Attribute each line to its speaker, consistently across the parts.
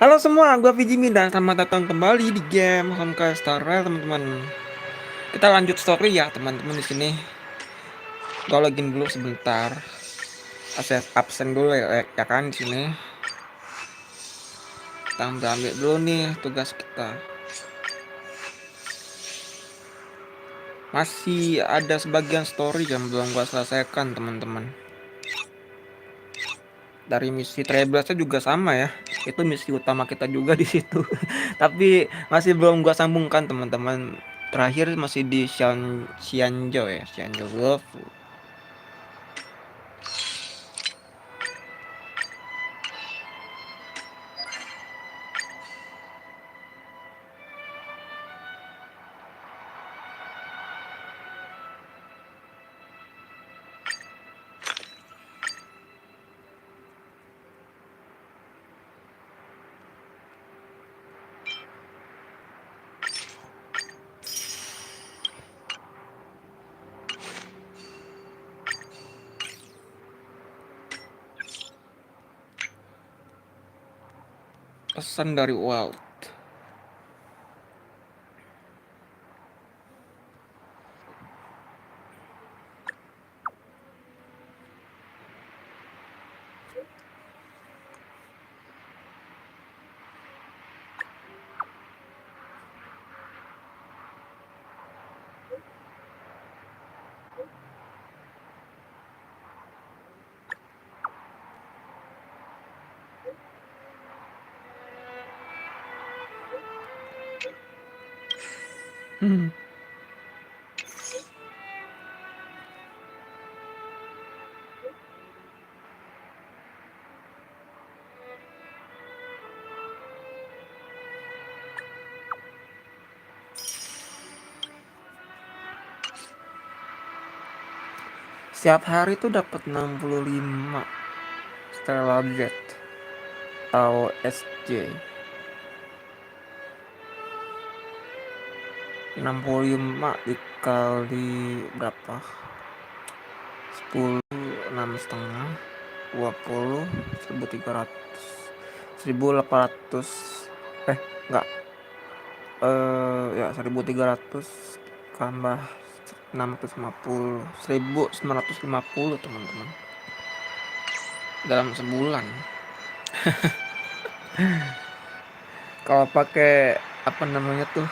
Speaker 1: Halo semua, gue FiziMeds dan selamat datang kembali di game Honkai starward, teman-teman. Kita lanjut story ya, teman-teman di sini. Gue login dulu sebentar. Absen dulu ya kan di sini. Kita ambil dulu nih tugas kita. Masih ada sebagian story yang belum gue selesaikan, teman-teman. Dari misi Trailblazer juga sama ya. Itu misi utama kita juga di situ. Tapi masih belum gua sambungkan, teman-teman. Terakhir masih di Xianzhou ya, Xianzhou Wolf. Pesan dari Walt. Setiap hari tuh dapat 65 Trailblazer atau SJ. 65 dikali berapa? 10, 6,5, 20, 1.300, 1.800. Enggak. Ya 1.300 tambah 650, 1.950 teman-teman. Dalam sebulan. Kalau pakai apa namanya tuh?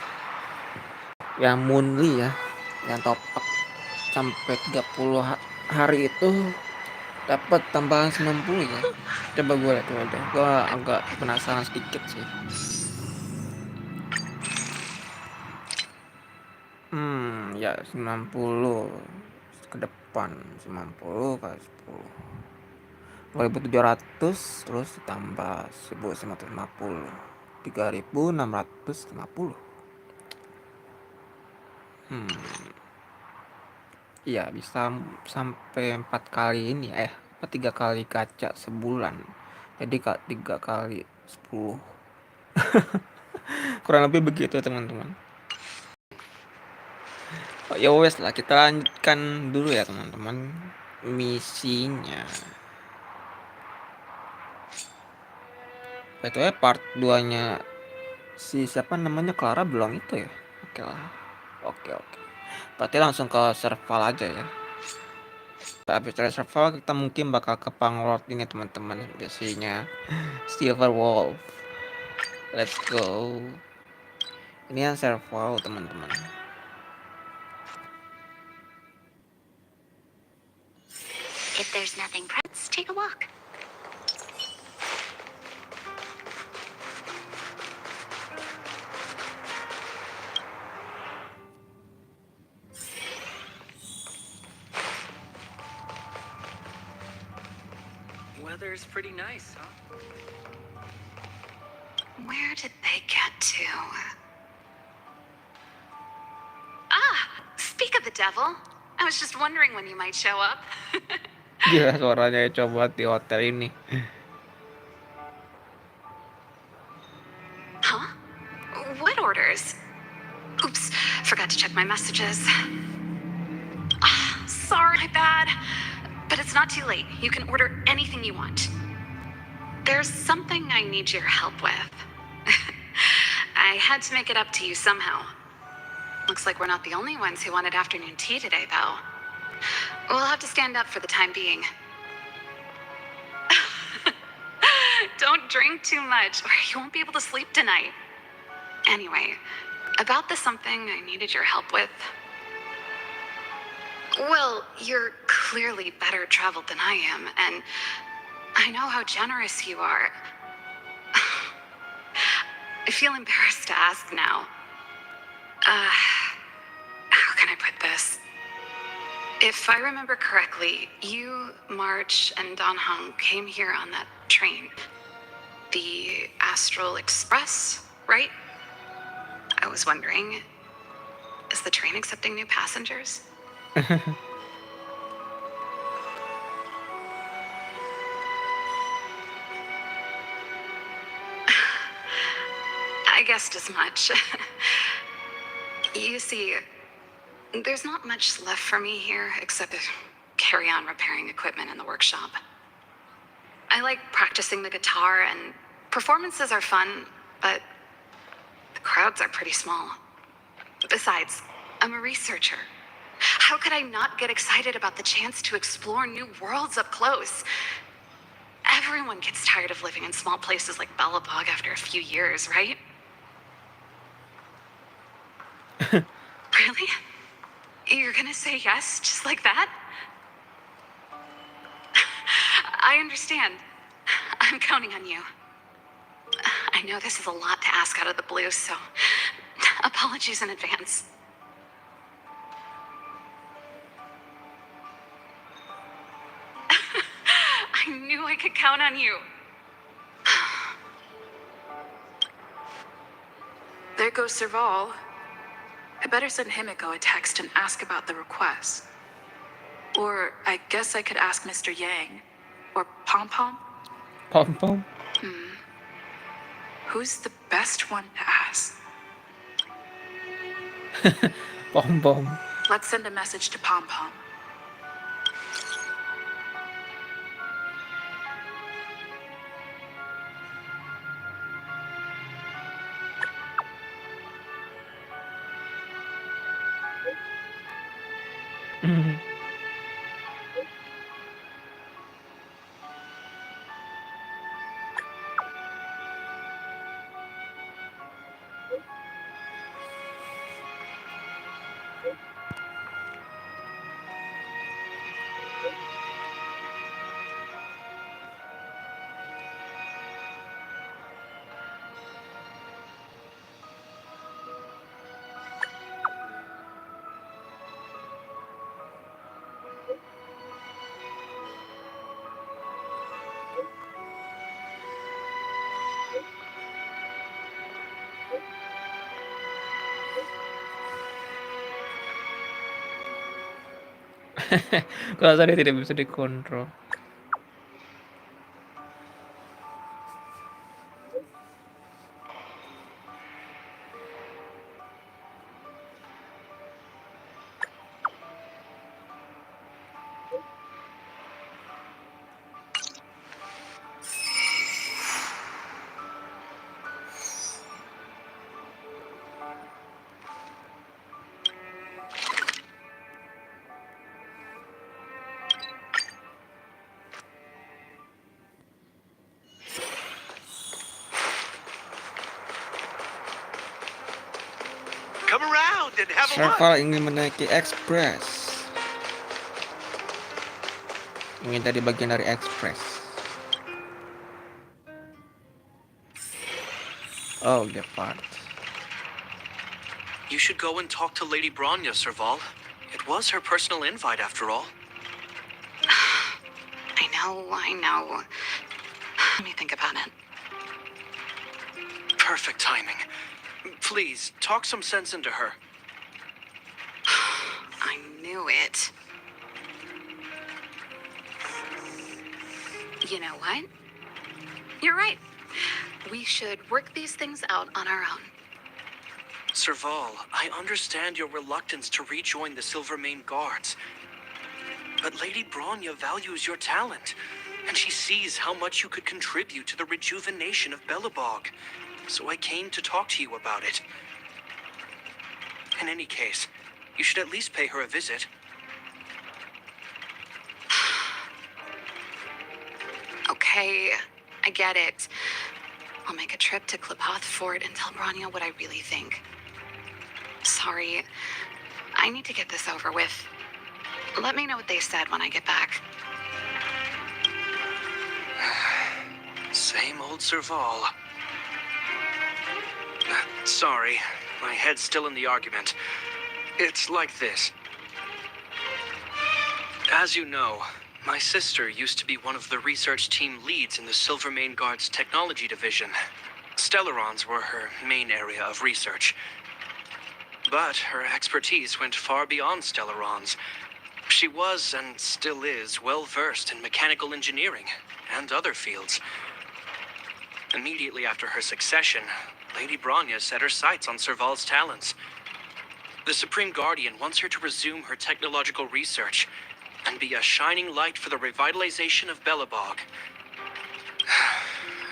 Speaker 1: Yang monthly ya, yang top up sampai 30 hari itu dapat tambahan 90 ya. Coba gue lihat dulu deh. Gue agak penasaran sedikit sih. Ya 90 ke depan, 90 kali 10. 2.700 terus ditambah 1.950. 3.650. Iya bisa sampai 4 kali ini ya, 3 kali kaca sebulan. Jadi 3 kali 10. Kurang lebih begitu teman-teman. Ya wes lah, kita lanjutkan dulu ya teman-teman misinya. Itu ya part 2 nya si siapa namanya Clara belum itu ya. Oke lah. Oke. Berarti langsung ke survival aja ya. Habis dari survival kita mungkin bakal ke Panglord ini teman-teman, biasanya Silver Wolf. Let's go. Ini yang survival teman-teman.
Speaker 2: If there's nothing, let's take a walk.
Speaker 3: Weather's pretty nice, huh?
Speaker 2: Where did they get to? Speak of the devil. I was just wondering when you might show up.
Speaker 1: Gila suaranya coba di hotel ini.
Speaker 2: Huh? What orders? Oops, forgot to check my messages. Sorry, my bad. But it's not too late. You can order anything you want. There's something I need your help with. I had to make it up to you somehow. Looks like we're not the only ones who wanted afternoon tea today, though. We'll have to stand up for the time being. Don't drink too much, or you won't be able to sleep tonight. Anyway, about the something I needed your help with. Well, you're clearly better traveled than I am, and I know how generous you are. I feel embarrassed to ask now. How can I put this? If I remember correctly, you, March, and Don Hung came here on that train. The Astral Express, right? I was wondering, is the train accepting new passengers? I guessed as much. You see, there's not much left for me here except to carry on repairing equipment in the workshop. I like practicing the guitar, and performances are fun, but the crowds are pretty small. Besides, I'm a researcher. How could I not get excited about the chance to explore new worlds up close? Everyone gets tired of living in small places like Bellabog after a few years, right? Really? You're gonna say yes, just like that? I understand. I'm counting on you. I know this is a lot to ask out of the blue, so apologies in advance. knew I could count on you. There goes Serval. I better send Himiko a text and ask about the request. Or I guess I could ask Mr. Yang. Or Pom Pom.
Speaker 1: Pom pom.
Speaker 2: Who's the best one to ask?
Speaker 1: Pom pom.
Speaker 2: Let's send a message to Pom Pom.
Speaker 1: Kalau saya tidak bisa dikontrol.
Speaker 4: Come around and have a look.
Speaker 1: Serval ingin menaiki Express. Ingin jadi bagian dari Express. Oh, the part.
Speaker 4: You should go and talk to Lady Bronya, Serval. It was her personal invite after all.
Speaker 2: I know. Let me think about it.
Speaker 4: Perfect timing. Please, talk some sense into her.
Speaker 2: I knew it. You know what? You're right. We should work these things out on our own.
Speaker 4: Serval, I understand your reluctance to rejoin the Silvermane Guards. But Lady Bronya values your talent, and she sees how much you could contribute to the rejuvenation of Belobog. So I came to talk to you about it. In any case, you should at least pay her a visit.
Speaker 2: Okay, I get it. I'll make a trip to Klipoth Fort and tell Bronya what I really think. Sorry, I need to get this over with. Let me know what they said when I get back.
Speaker 4: Same old Serval. Sorry, my head's still in the argument. It's like this. As you know, my sister used to be one of the research team leads in the Silvermane Guard's technology division. Stellarons were her main area of research. But her expertise went far beyond Stellarons. She was, and still is, well-versed in mechanical engineering and other fields. Immediately after her succession, Lady Bronya set her sights on Serval's talents. The Supreme Guardian wants her to resume her technological research and be a shining light for the revitalization of Belobog.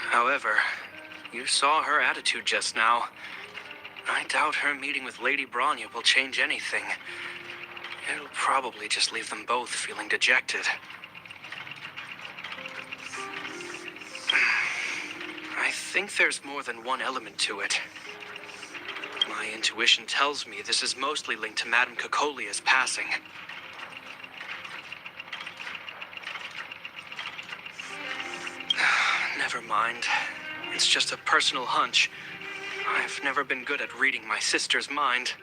Speaker 4: However, you saw her attitude just now. I doubt her meeting with Lady Bronya will change anything. It'll probably just leave them both feeling dejected. I think there's more than one element to it. My intuition tells me this is mostly linked to Madame Cocolia's passing. Never mind. It's just a personal hunch. I've never been good at reading my sister's mind.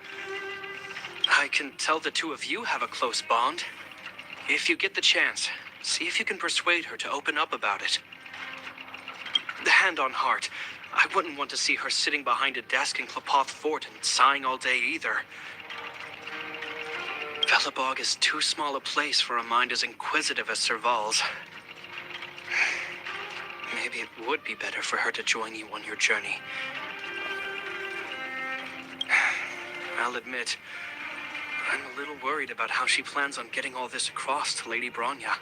Speaker 4: I can tell the two of you have a close bond. If you get the chance, See if you can persuade her to open up about it. Hand on heart, I wouldn't want to see her sitting behind a desk in Klapoth Fort and sighing all day either. Velabog is too small a place for a mind as inquisitive as Serval's. Maybe it would be better for her to join you on your journey. I'll admit, I'm a little worried about how she plans on getting all this across to Lady Bronya.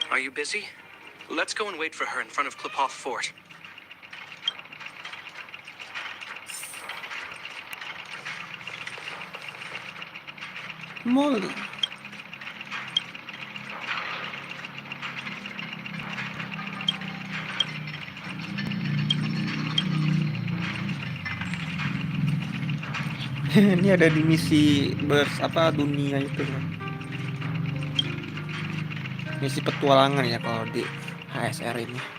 Speaker 4: Are you busy? Let's go and wait for her in front of Klapoth Fort.
Speaker 1: Molly. Ini ada di misi dunia itu kan. Misi petualangan ya kalau di HSR ini.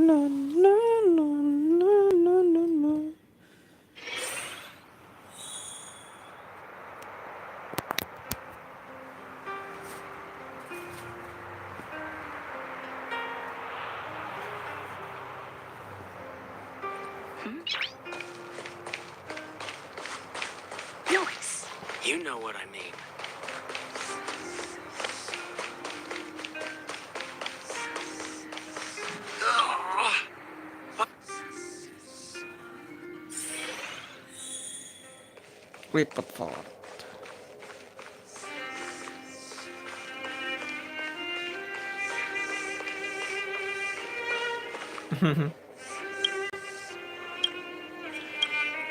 Speaker 1: No, no, no, no, no, no, no.
Speaker 2: Noise.
Speaker 3: You know what I mean.
Speaker 1: Report forward.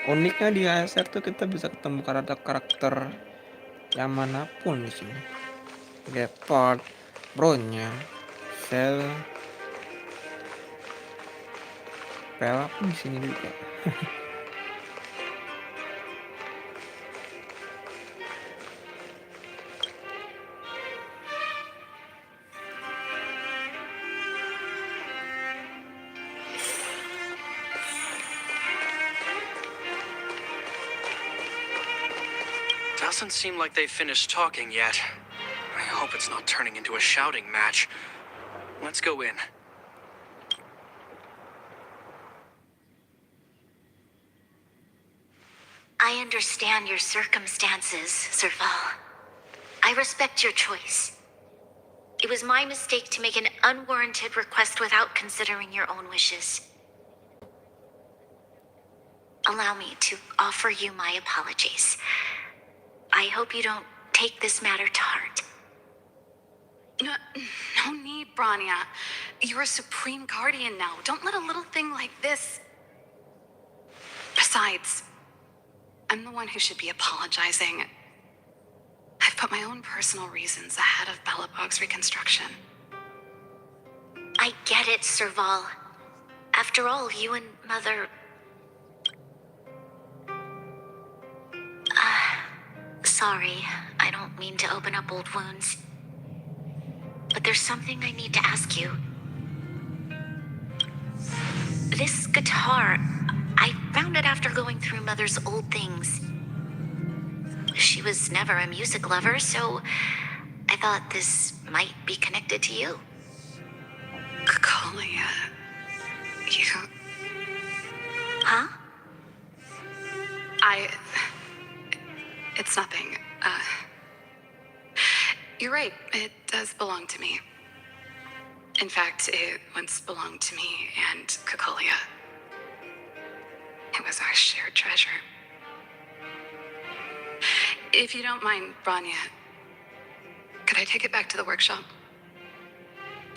Speaker 1: Uniknya di HSR tuh kita bisa ketemu karakter yang manapun di sini. Gepard, Bronya, Cell, Bella pun di sini juga.
Speaker 4: Doesn't seem like they've finished talking yet. I hope it's not turning into a shouting match. Let's go in.
Speaker 2: I understand your circumstances, Serval. I respect your choice. It was my mistake to make an unwarranted request without considering your own wishes. Allow me to offer you my apologies. I hope you don't take this matter to heart. No need, Bronya. You're a supreme guardian now. Don't let a little thing like this... Besides, I'm the one who should be apologizing. I've put my own personal reasons ahead of Belobog's reconstruction. I get it, Serval. After all, you and Mother... Sorry, I don't mean to open up old wounds. But there's something I need to ask you. This guitar, I found it after going through Mother's old things. She was never a music lover, so I thought this might be connected to you. Kalia, you... Huh? It's nothing. You're right. It does belong to me. In fact, it once belonged to me and Kakolia. It was our shared treasure. If you don't mind, Bronya, could I take it back to the workshop?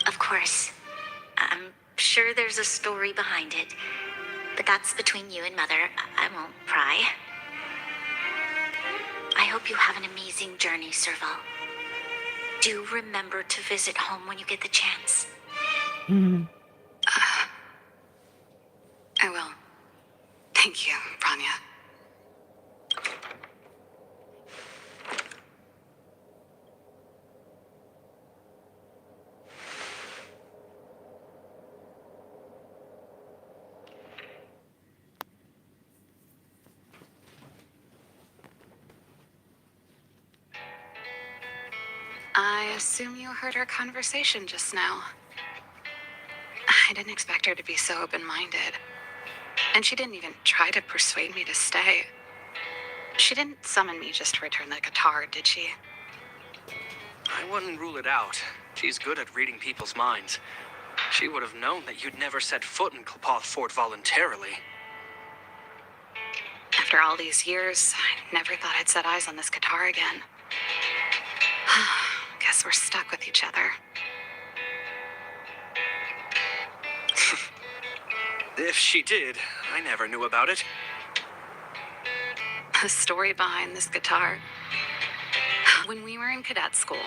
Speaker 2: Of course. I'm sure there's a story behind it. But that's between you and Mother. I won't pry. I hope you have an amazing journey, Serval. Do remember to visit home when you get the chance. I will. Thank you, Bronya. assume you heard our conversation just now. I didn't expect her to be so open-minded. And she didn't even try to persuade me to stay. She didn't summon me just to return the guitar, did she?
Speaker 4: I wouldn't rule it out. She's good at reading people's minds. She would have known that you'd never set foot in Clopoth Fort voluntarily.
Speaker 2: After all these years, I never thought I'd set eyes on this guitar again. Guess we're stuck with each other.
Speaker 4: If she did, I never knew about it.
Speaker 2: The story behind this guitar. When we were in cadet school,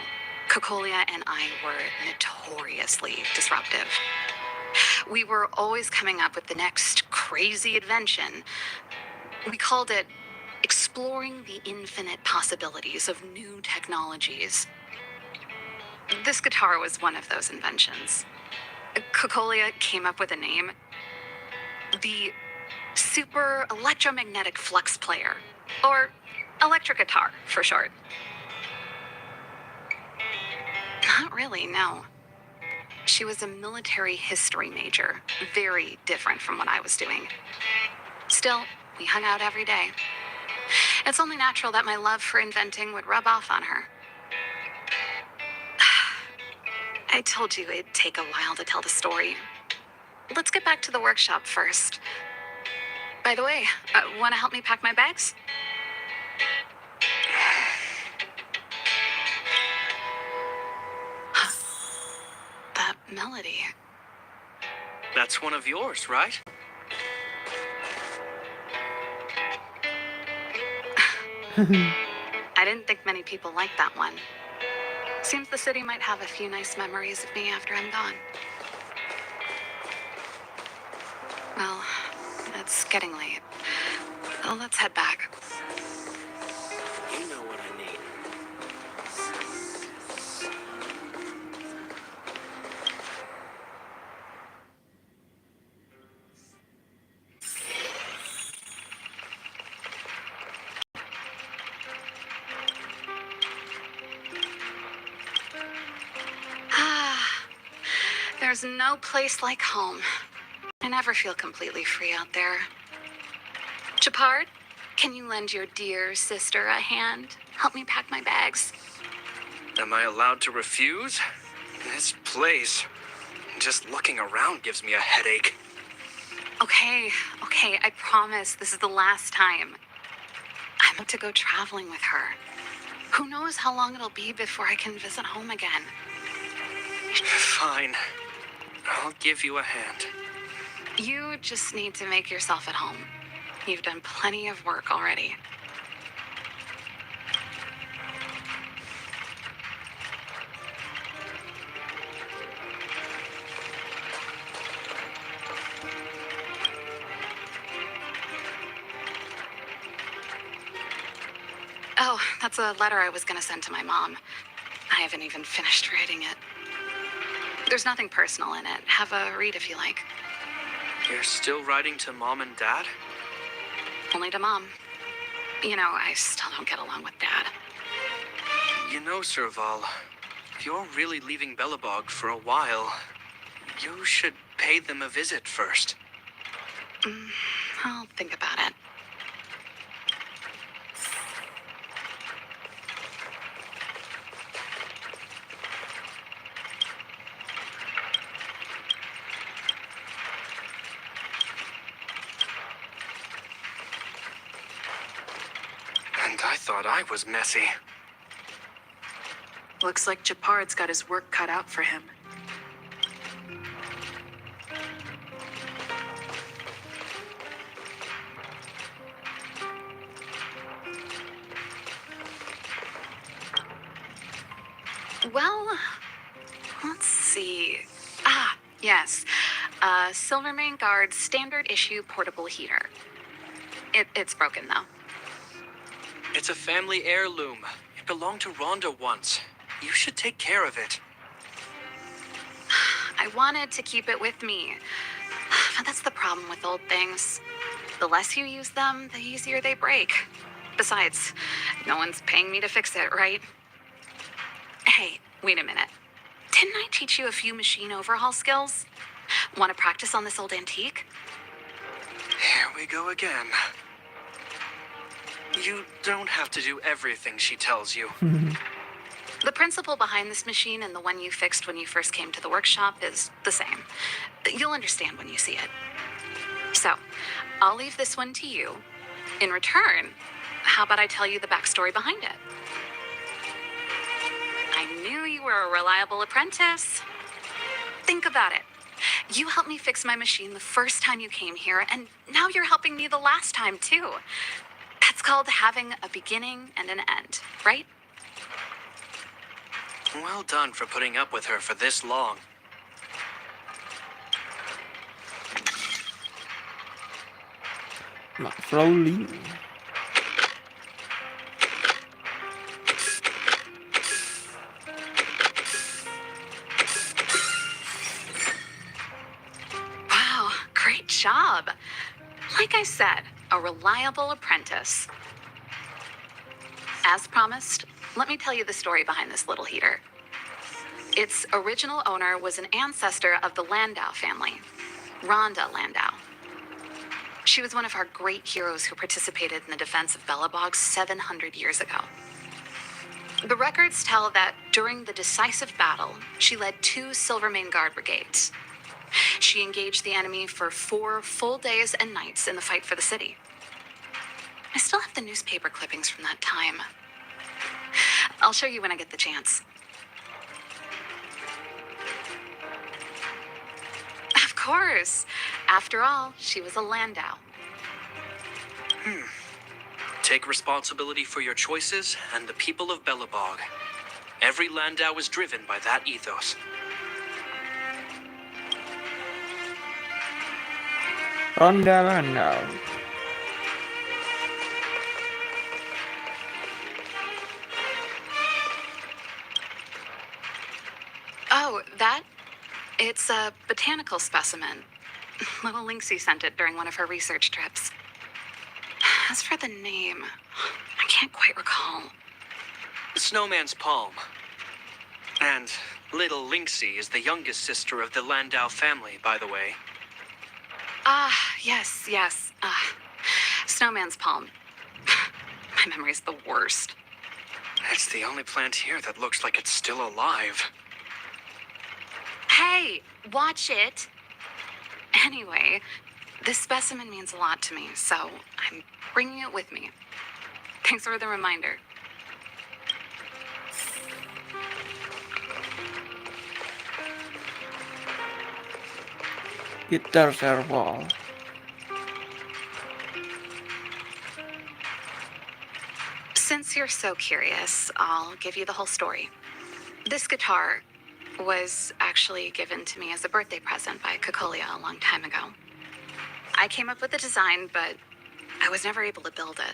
Speaker 2: Kokolia and I were notoriously disruptive. We were always coming up with the next crazy invention. We called it exploring the infinite possibilities of new technologies. This guitar was one of those inventions. Kokolia came up with a name. The Super Electromagnetic Flux Player, or electric guitar for short. Not really, no. She was a military history major, very different from what I was doing. Still, we hung out every day. It's only natural that my love for inventing would rub off on her. I told you it'd take a while to tell the story. Let's get back to the workshop first. By the way, want to help me pack my bags? That melody.
Speaker 4: That's one of yours, right?
Speaker 2: I didn't think many people liked that one. Seems the city might have a few nice memories of me after I'm gone. Well, it's getting late. Well, let's head back.
Speaker 4: You know what I need.
Speaker 2: There's no place like home. I never feel completely free out there. Chapard, can you lend your dear sister a hand? Help me pack my bags.
Speaker 4: Am I allowed to refuse? This place, just looking around gives me a headache.
Speaker 2: Okay, I promise this is the last time. I'm about to go traveling with her. Who knows how long it'll be before I can visit home again.
Speaker 4: Fine. I'll give you a hand.
Speaker 2: You just need to make yourself at home. You've done plenty of work already. Oh, that's a letter I was gonna send to my mom. I haven't even finished writing it. There's nothing personal in it. Have a read if you like.
Speaker 4: You're still writing to Mom and Dad?
Speaker 2: Only to Mom. You know, I still don't get along with Dad.
Speaker 4: You know, Serval, if you're really leaving Bellabog for a while, you should pay them a visit first.
Speaker 2: I'll think about it.
Speaker 4: And I thought I was messy.
Speaker 5: Looks like Japard's got his work cut out for him.
Speaker 2: Well, let's see. Yes. Silvermane Guard's standard issue portable heater. It's broken, though.
Speaker 4: It's a family heirloom. It belonged to Rhonda once. You should take care of it.
Speaker 2: I wanted to keep it with me. But that's the problem with old things. The less you use them, the easier they break. Besides, no one's paying me to fix it, right? Hey, Wait a minute. Didn't I teach you a few machine overhaul skills? Want to practice on this old antique?
Speaker 4: Here we go again. You don't have to do everything she tells you.
Speaker 2: The principle behind this machine and the one you fixed when you first came to the workshop is the same. You'll understand when you see it. So, I'll leave this one to you. In return, how about I tell you the backstory behind it? I knew you were a reliable apprentice. Think about it. You helped me fix my machine the first time you came here, and now you're helping me the last time, too. That's called having a beginning and an end, right?
Speaker 4: Well done for putting up with her for this long.
Speaker 1: Slowly.
Speaker 2: Wow, great job. Like I said, a reliable apprentice. As promised, let me tell you the story behind this little heater. Its original owner was an ancestor of the Landau family, Rhonda Landau. She was one of our great heroes who participated in the defense of Belobog 700 years ago. The records tell that during the decisive battle, she led 2 Silvermane Guard brigades. She engaged the enemy for 4 full days and nights in the fight for the city. I still have the newspaper clippings from that time. I'll show you when I get the chance. Of course. After all, she was a Landau.
Speaker 4: Take responsibility for your choices and the people of Belobog. Every Landau is driven by that ethos.
Speaker 1: Ronda Landau.
Speaker 2: Oh, that? It's a botanical specimen. Little Linksy sent it during one of her research trips. As for the name, I can't quite recall.
Speaker 4: Snowman's palm. And little Linksy is the youngest sister of the Landau family, by the way.
Speaker 2: Ah, yes. Snowman's palm. My memory's the worst.
Speaker 4: It's the only plant here that looks like it's still alive.
Speaker 2: Hey, watch it. Anyway, this specimen means a lot to me, so I'm bringing it with me. Thanks for the reminder.
Speaker 1: Guitar servo.
Speaker 2: Since you're so curious, I'll give you the whole story. This guitar was actually given to me as a birthday present by Kokolia a long time ago. I came up with the design, but I was never able to build it.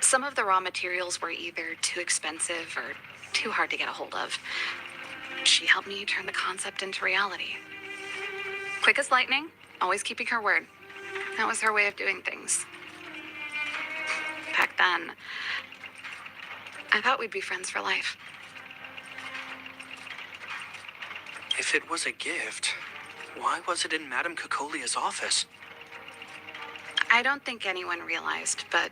Speaker 2: Some of the raw materials were either too expensive or too hard to get a hold of. She helped me turn the concept into reality. Quick as lightning, always keeping her word. That was her way of doing things. Back then, I thought we'd be friends for life.
Speaker 4: If it was a gift, why was it in Madame Kokolia's office?
Speaker 2: I don't think anyone realized, but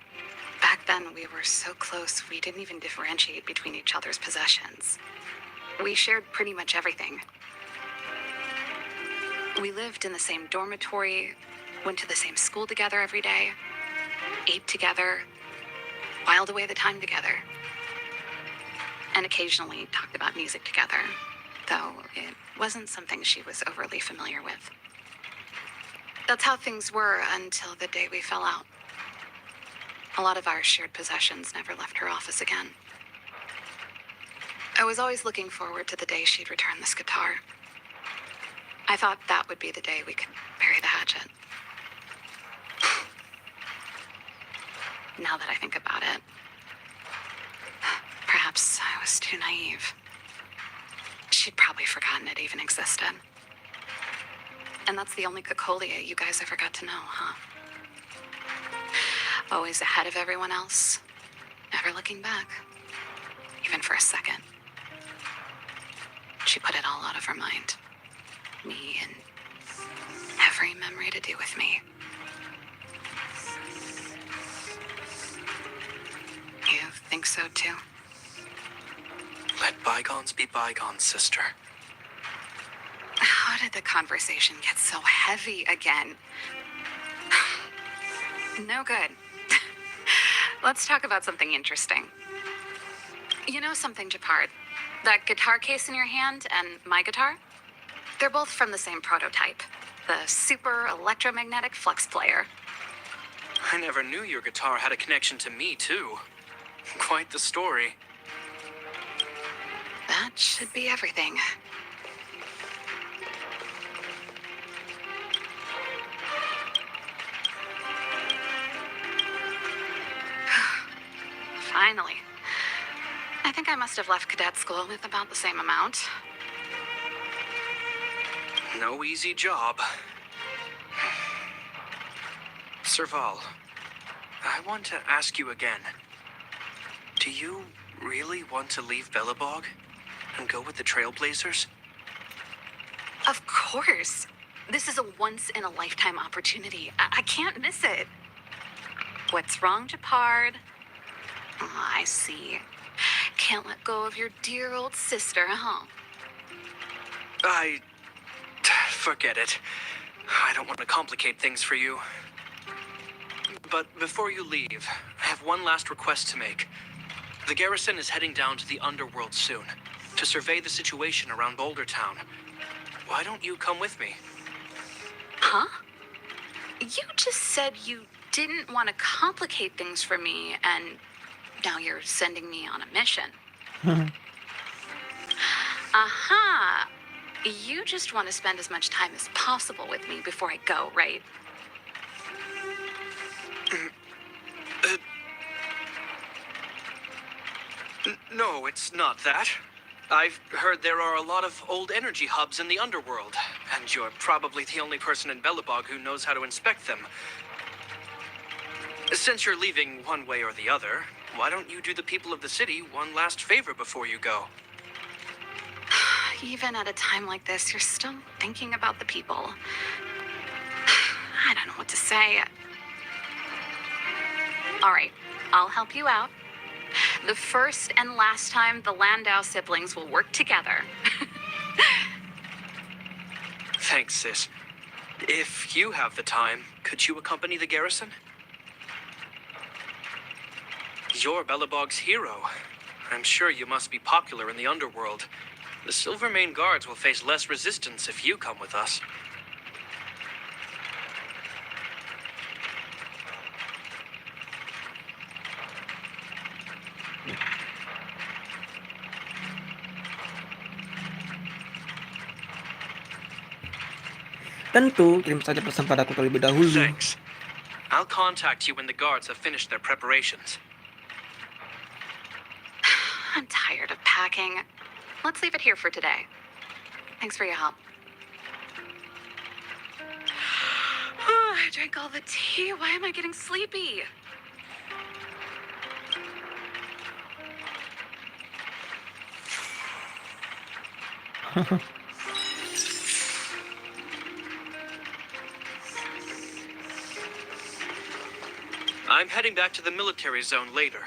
Speaker 2: back then we were so close we didn't even differentiate between each other's possessions. We shared pretty much everything. We lived in the same dormitory, went to the same school together every day, ate together, whiled away the time together, and occasionally talked about music together, though it wasn't something she was overly familiar with. That's how things were until the day we fell out. A lot of our shared possessions never left her office again. I was always looking forward to the day she'd return this guitar. I thought that would be the day we could bury the hatchet. Now that I think about it, perhaps I was too naive. She'd probably forgotten it even existed. And that's the only Kokolia you guys ever got to know, huh? Always ahead of everyone else, never looking back, even for a second. She put it all out of her mind. Me and every memory to do with me. You think so too?
Speaker 4: Let bygones be bygones, sister.
Speaker 2: How did the conversation get so heavy again? No good. Let's talk about something interesting. You know something, Japard? That guitar case in your hand and my guitar? They're both from the same prototype. The super electromagnetic flux player.
Speaker 4: I never knew your guitar had a connection to me, too. Quite the story.
Speaker 2: That should be everything. Finally. I think I must have left cadet school with about the same amount.
Speaker 4: No easy job. Serval, I want to ask you again. Do you really want to leave Belobog and go with the Trailblazers?
Speaker 2: Of course. This is a once-in-a-lifetime opportunity. I can't miss it. What's wrong, Japard? Oh, I see. Can't let go of your dear old sister, huh?
Speaker 4: Forget it. I don't want to complicate things for you. But before you leave, I have one last request to make. The garrison is heading down to the underworld soon to survey the situation around Boulder Town. Why don't you come with me?
Speaker 2: Huh? You just said you didn't want to complicate things for me, and now you're sending me on a mission. Aha! You just want to spend as much time as possible with me before I go, right?
Speaker 4: No, it's not that. I've heard there are a lot of old energy hubs in the underworld, and you're probably the only person in Belobog who knows how to inspect them. Since you're leaving one way or the other, why don't you do the people of the city one last favor before you go?
Speaker 2: Even at a time like this, you're still thinking about the people. I don't know what to say. All right, I'll help you out. The first and last time the Landau siblings will work together.
Speaker 4: Thanks, sis. If you have the time, could you accompany the garrison? You're Belobog's hero. I'm sure you must be popular in the underworld. The Silvermane Guards will face less resistance if you come with us.
Speaker 1: Tentu, kirim saja pesan padaku terlebih dahulu.
Speaker 4: Thanks. I'll contact you when the guards have finished their preparations.
Speaker 2: I'm tired of packing. Let's leave it here for today. Thanks for your help. I drank all the tea. Why am I getting sleepy?
Speaker 4: I'm heading back to the military zone later.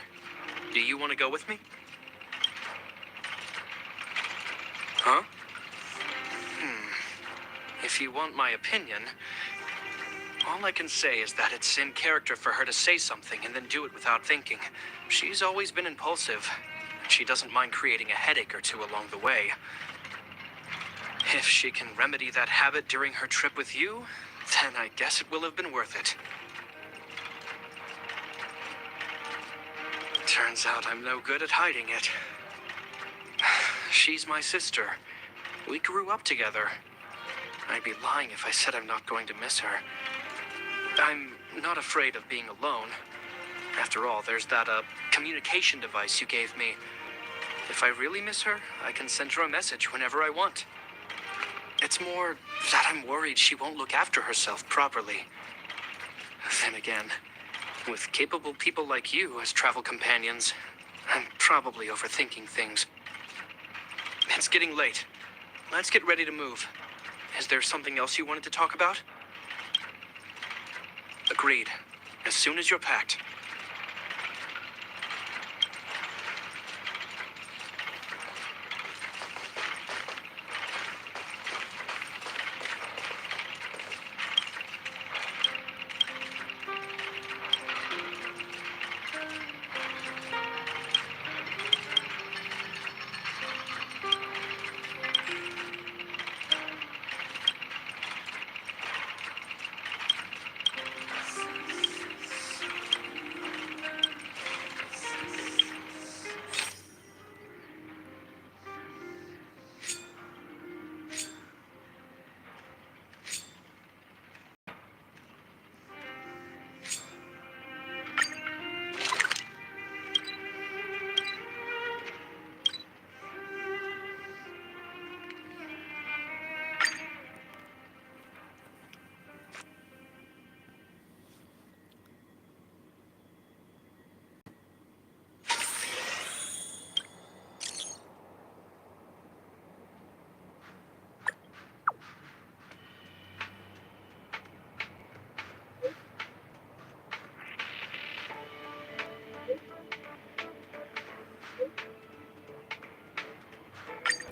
Speaker 4: Do you want to go with me? Huh? If you want my opinion, all I can say is that it's in character for her to say something and then do it without thinking. She's always been impulsive. She doesn't mind creating a headache or two along the way. If she can remedy that habit during her trip with you, then I guess it will have been worth it. Turns out I'm no good at hiding it. She's my sister. We grew up together. I'd be lying if I said I'm not going to miss her. I'm not afraid of being alone. After all, there's that, communication device you gave me. If I really miss her, I can send her a message whenever I want. It's more that I'm worried she won't look after herself properly. Then again, with capable people like you as travel companions, I'm probably overthinking things. It's getting late. let's get ready to move. Is there something else you wanted to talk about? Agreed. As soon as you're packed.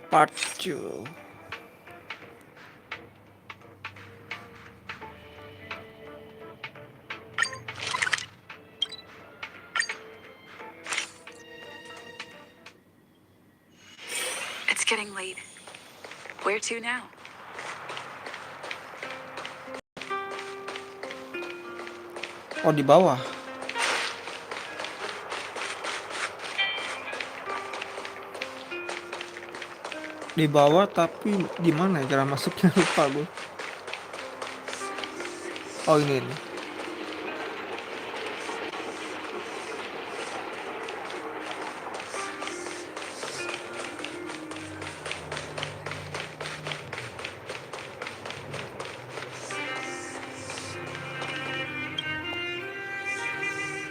Speaker 1: Part 2.
Speaker 5: It's getting late. Where to now?
Speaker 1: Oh, di bawah. Di bawah, tapi di mana ya cara masuknya? Lupa gue. Oh, ini nih.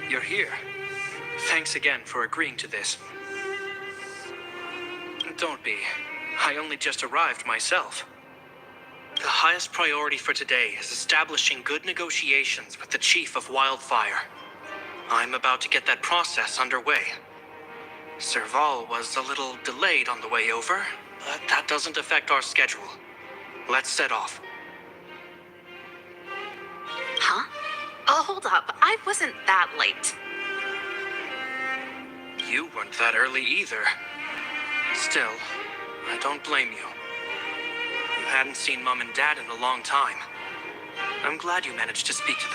Speaker 4: You're here. Thanks again for agreeing to this. Don't be. I only just arrived myself. The highest priority for today is establishing good negotiations with the chief of Wildfire. I'm about to get that process underway. Serval was a little delayed on the way over, but that doesn't affect our schedule. Let's set off.
Speaker 2: Huh? Oh, hold up. I wasn't that late.
Speaker 4: You weren't that early either. Still, I don't blame you. You hadn't seen Mom and Dad in a long time. I'm glad you managed to speak to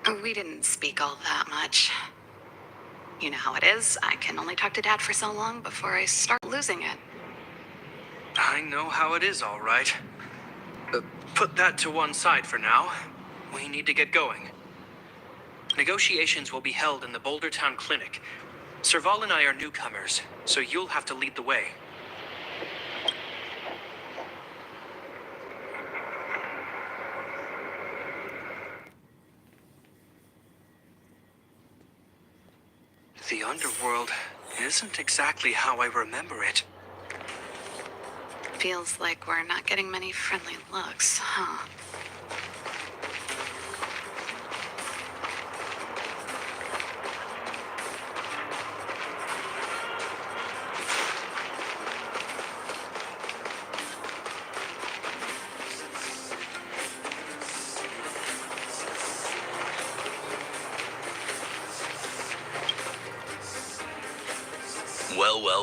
Speaker 4: them.
Speaker 2: We didn't speak all that much. You know how it is. I can only talk to Dad for so long before I start losing it.
Speaker 4: I know how it is, all right. Put that to one side for now. We need to get going. Negotiations will be held in the Boulder Town Clinic. Serval and I are newcomers, so you'll have to lead the way. The underworld isn't exactly how I remember it.
Speaker 2: Feels like we're not getting many friendly looks, huh?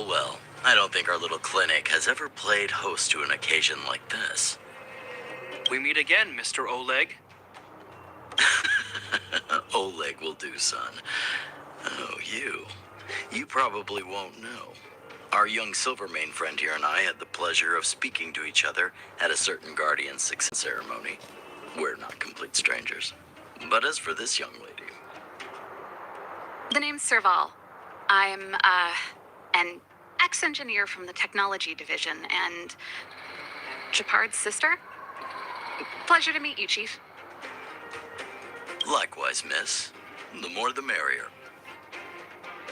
Speaker 6: Well. I don't think our little clinic has ever played host to an occasion like this.
Speaker 4: We meet again, Mr. Oleg.
Speaker 6: Oleg will do, son. Oh, you probably won't know. Our young Silvermane friend here and I had the pleasure of speaking to each other at a certain Guardian success ceremony. We're not complete strangers. But as for this young lady...
Speaker 2: The name's Serval. I'm, an ex-engineer from the technology division and Japard's sister. Pleasure to meet you, Chief.
Speaker 6: Likewise, miss. The more the merrier.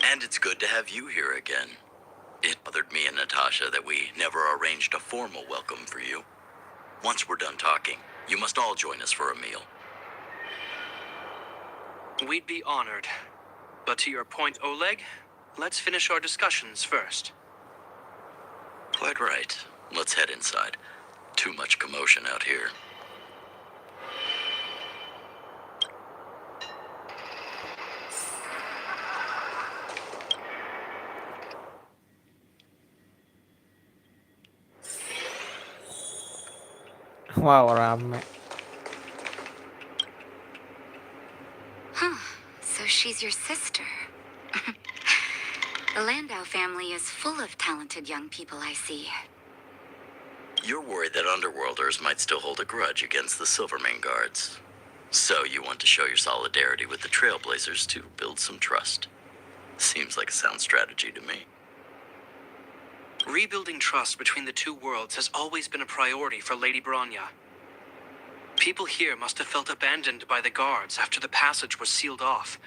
Speaker 6: And it's good to have you here again. It bothered me and Natasha that we never arranged a formal welcome for you. Once we're done talking, you must all join us for a meal.
Speaker 4: We'd be honored. But to your point, Oleg, let's finish our discussions first.
Speaker 6: Quite right. Let's head inside. Too much commotion out here.
Speaker 1: Wow, rame.
Speaker 2: Huh. So she's your sister. The Landau family is full of talented young people, I see.
Speaker 6: You're worried that Underworlders might still hold a grudge against the Silvermane guards. So you want to show your solidarity with the Trailblazers to build some trust. Seems like a sound strategy to me.
Speaker 4: Rebuilding trust between the two worlds has always been a priority for Lady Bronya. People here must have felt abandoned by the guards after the passage was sealed off.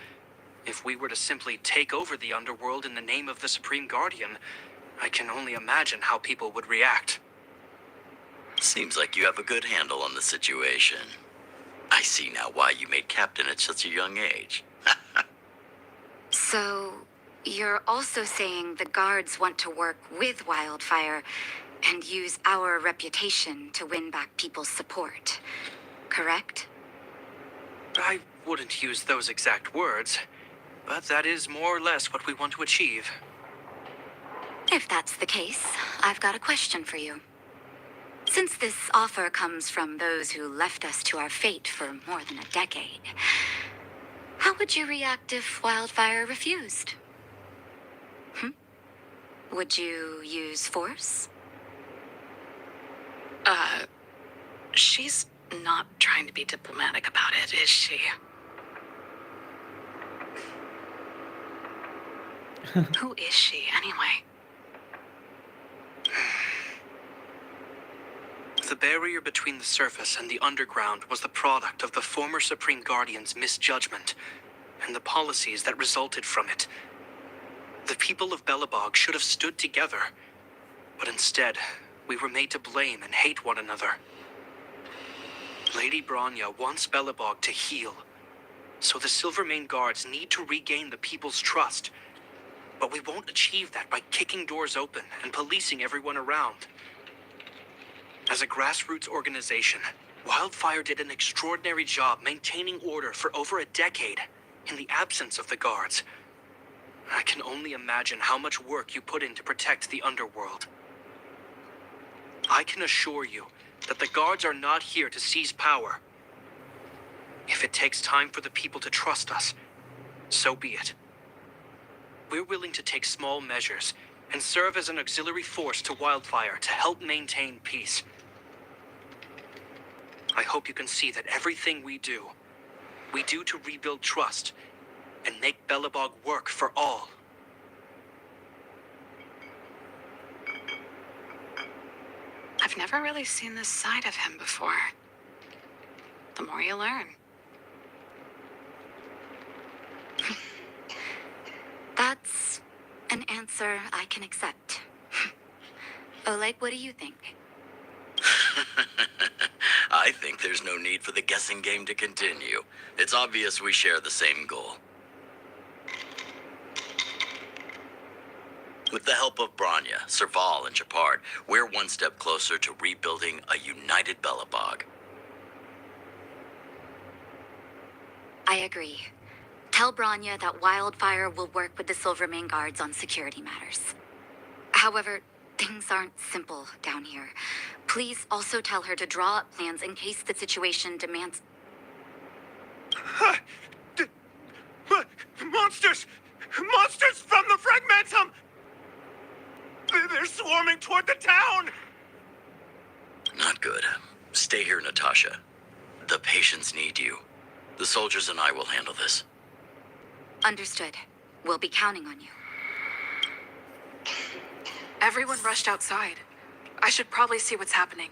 Speaker 4: If we were to simply take over the underworld in the name of the Supreme Guardian, I can only imagine how people would react.
Speaker 6: Seems like you have a good handle on the situation. I see now why you made captain at such a young age.
Speaker 2: So, you're also saying the guards want to work with Wildfire and use our reputation to win back people's support, correct?
Speaker 4: I wouldn't use those exact words, but that is more or less what we want to achieve.
Speaker 2: If that's the case, I've got a question for you. Since this offer comes from those who left us to our fate for more than a decade, how would you react if Wildfire refused? Would you use force?
Speaker 5: She's not trying to be diplomatic about it, is she? Who is she, anyway?
Speaker 4: The barrier between the surface and the underground was the product of the former Supreme Guardian's misjudgment and the policies that resulted from it. The people of Belobog should have stood together, but instead, we were made to blame and hate one another. Lady Bronya wants Belobog to heal, so the Silvermane guards need to regain the people's trust. But we won't achieve that by kicking doors open and policing everyone around. As a grassroots organization, Wildfire did an extraordinary job maintaining order for over a decade in the absence of the guards. I can only imagine how much work you put in to protect the underworld. I can assure you that the guards are not here to seize power. If it takes time for the people to trust us, so be it. We're willing to take small measures and serve as an auxiliary force to Wildfire to help maintain peace. I hope you can see that everything we do to rebuild trust and make Belobog work for all.
Speaker 2: I've never really seen this side of him before. The more you learn. That's an answer I can accept. Oleg, what do you think?
Speaker 6: I think there's no need for the guessing game to continue. It's obvious we share the same goal. With the help of Bronya, Serval, and Chapard, we're one step closer to rebuilding a united Belobog.
Speaker 2: I agree. Tell Bronya that Wildfire will work with the Silvermane guards on security matters. However, things aren't simple down here. Please also tell her to draw up plans in case the situation demands...
Speaker 4: Monsters! Monsters from the Fragmentum! They're swarming toward the town!
Speaker 6: Not good. Stay here, Natasha. The patients need you. The soldiers and I will handle this.
Speaker 2: Understood. We'll be counting on you.
Speaker 5: Everyone rushed outside. I should probably see what's happening.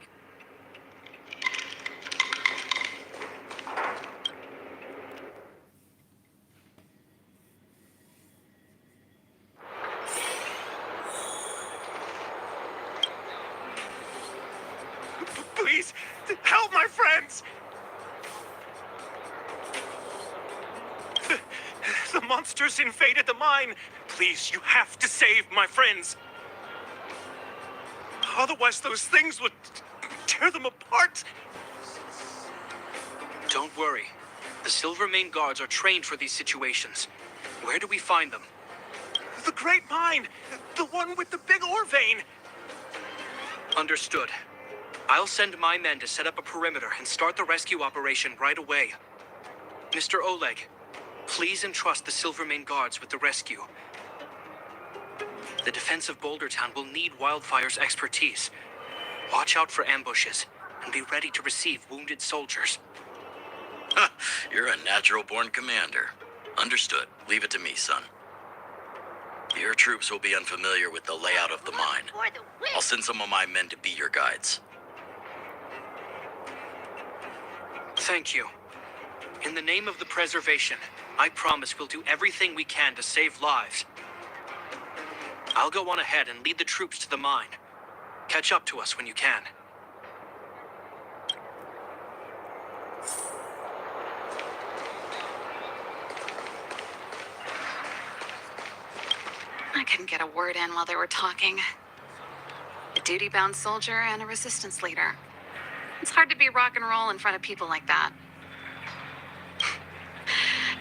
Speaker 4: friends! The monsters invaded the mine! Please, you have to save my friends! Otherwise, those things would tear them apart! Don't worry. The Silvermane guards are trained for these situations. Where do we find them? The Great Mine! The one with the big ore vein! Understood. I'll send my men to set up a perimeter and start the rescue operation right away. Mr. Oleg, please entrust the Silvermane guards with the rescue. The defense of Boulder Town will need Wildfire's expertise. Watch out for ambushes and be ready to receive wounded soldiers.
Speaker 6: You're a natural-born commander. Understood. Leave it to me, son. Your troops will be unfamiliar with the layout of the mine. I'll send some of my men to be your guides.
Speaker 4: Thank you. In the name of the preservation, I promise we'll do everything we can to save lives. I'll go on ahead and lead the troops to the mine. Catch up to us when you can.
Speaker 2: I couldn't get a word in while they were talking. A duty-bound soldier and a resistance leader. It's hard to be rock and roll in front of people like that.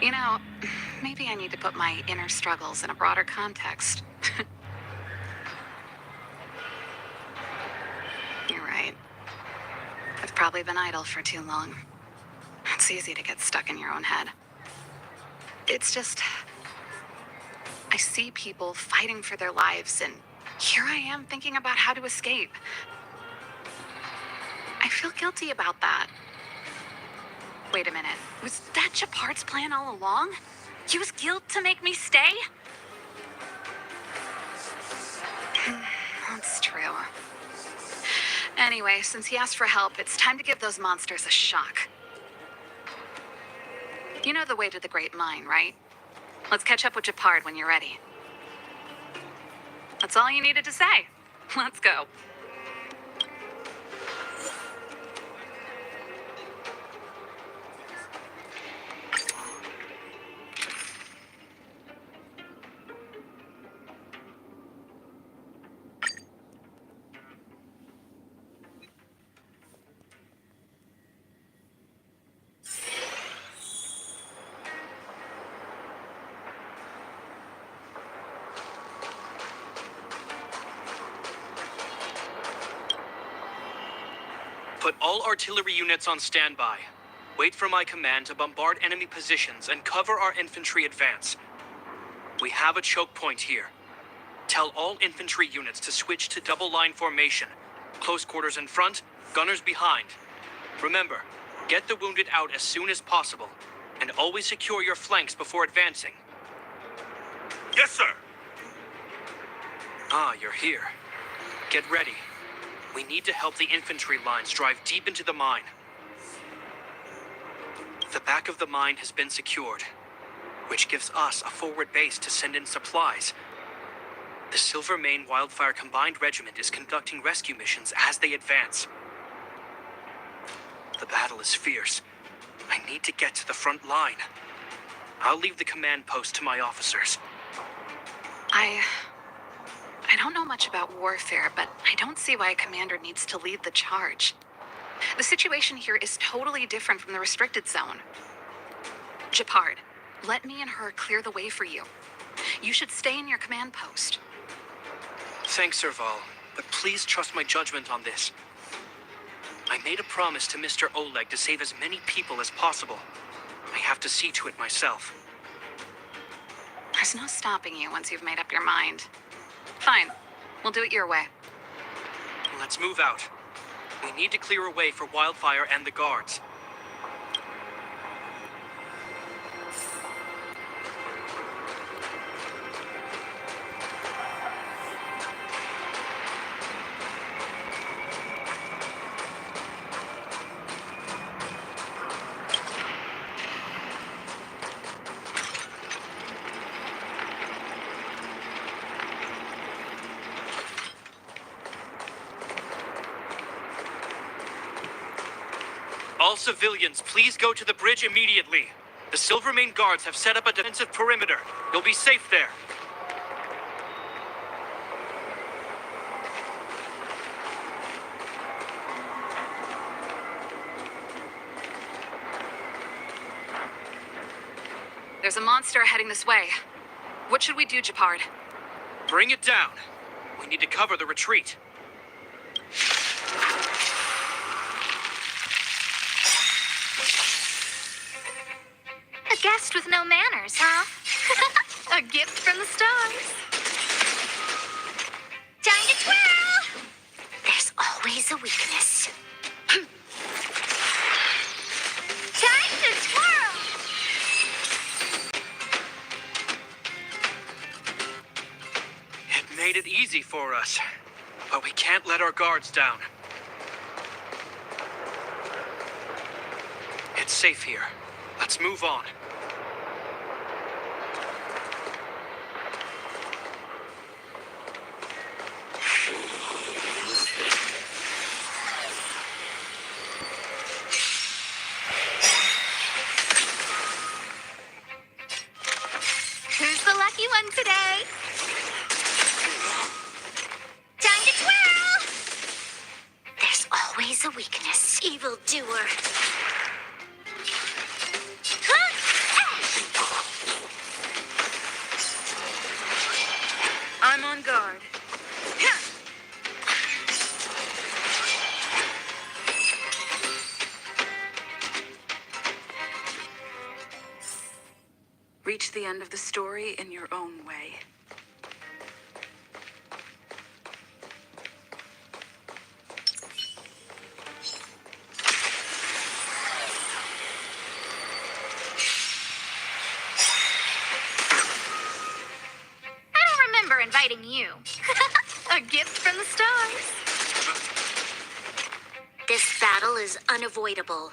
Speaker 2: You know, maybe I need to put my inner struggles in a broader context. You're right. I've probably been idle for too long. It's easy to get stuck in your own head. It's just, I see people fighting for their lives, and here I am thinking about how to escape. I feel guilty about that. Wait a minute. Was that Japard's plan all along? Use guilt to make me stay? That's true. Anyway, since he asked for help, it's time to give those monsters a shock. You know the way to the Great Mine, right? Let's catch up with Japard when you're ready. That's all you needed to say. Let's go.
Speaker 4: Put all artillery units on standby. Wait for my command to bombard enemy positions and cover our infantry advance. We have a choke point here. Tell all infantry units to switch to double line formation. Close quarters in front, gunners behind. Remember, get the wounded out as soon as possible, and always secure your flanks before advancing. Yes, sir. Ah, you're here. Get ready. We need to help the infantry lines drive deep into the mine. The back of the mine has been secured, which gives us a forward base to send in supplies. The Silvermane Wildfire Combined Regiment is conducting rescue missions as they advance. The battle is fierce. I need to get to the front line. I'll leave the command post to my officers.
Speaker 2: I don't know much about warfare, but I don't see why a commander needs to lead the charge. The situation here is totally different from the restricted zone. Japard, let me and her clear the way for you. You should stay in your command post.
Speaker 4: Thanks, Serval, but please trust my judgment on this. I made a promise to Mr. Oleg to save as many people as possible. I have to see to it myself.
Speaker 2: There's no stopping you once you've made up your mind. Fine. We'll do it your way.
Speaker 4: Let's move out. We need to clear a way for Wildfire and the guards. All civilians, please go to the bridge immediately. The Silvermane guards have set up a defensive perimeter. You'll be safe there.
Speaker 2: There's a monster heading this way. What should we do, Japard?
Speaker 4: Bring it down. We need to cover the retreat.
Speaker 2: A guest with no manners, huh? A gift from the stars. Time to twirl! There's always a weakness. Time to twirl!
Speaker 4: It made it easy for us, but we can't let our guards down. It's safe here. Let's move on.
Speaker 2: Who's the lucky one today? Time to twirl! There's always a weakness, evildoer.
Speaker 5: I'm on guard. Reach the end of the story in your own way.
Speaker 2: I don't remember inviting you. A gift from the stars. This battle is unavoidable.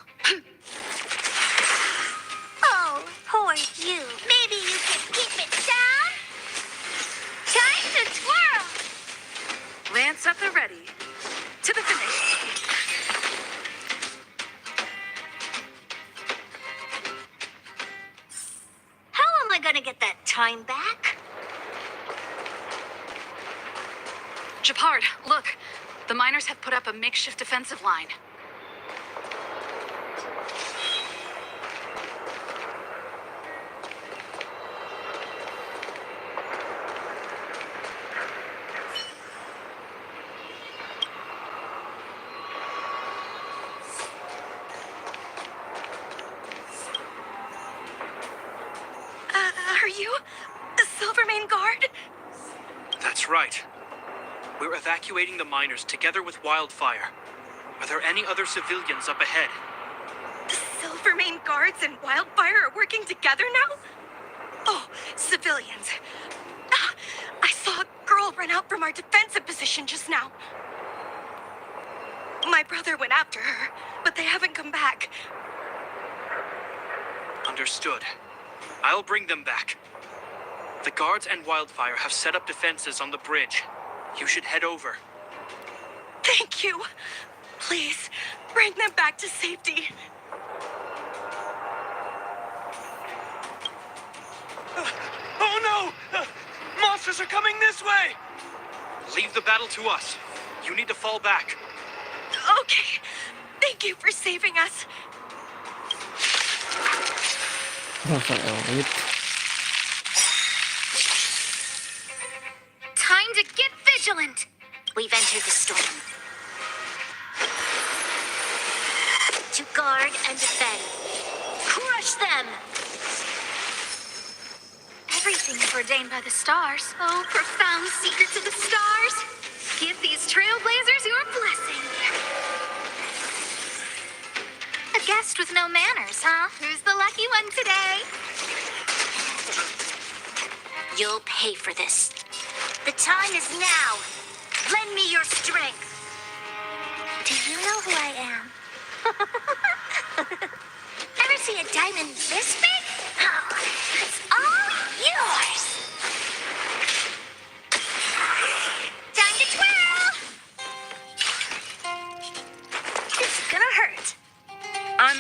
Speaker 2: Oh, poor you. Maybe you can keep it down? Time to twirl!
Speaker 5: Lance at the ready. To the finish.
Speaker 2: How am I gonna get that time back? Japard, look. The miners have put up a makeshift defensive line.
Speaker 5: Are you a Silvermane guard?
Speaker 4: That's right. We're evacuating the miners together with Wildfire. Are there any other civilians up ahead?
Speaker 5: The Silvermane guards and Wildfire are working together now? Oh, civilians. I saw a girl run out from our defensive position just now. My brother went after her, but they haven't come back.
Speaker 4: Understood. I'll bring them back. The guards and Wildfire have set up defenses on the bridge. You should head over.
Speaker 5: Thank you. Please, bring them back to safety.
Speaker 4: Oh no! Monsters are coming this way! Leave the battle to us. You need to fall back.
Speaker 5: Okay. Thank you for saving us.
Speaker 2: Time to get vigilant! We've entered the storm. To guard and defend. Crush them! Everything is ordained by the stars. Oh, profound secrets of the stars. Give these trailblazers your blessing. A guest with no manners, huh? Who's the lucky one today? You'll pay for this. The time is now. Lend me your strength. Do you know who I am? Ever see a diamond this big? Oh, it's all yours. Time to twirl.
Speaker 5: It's gonna hurt. I'm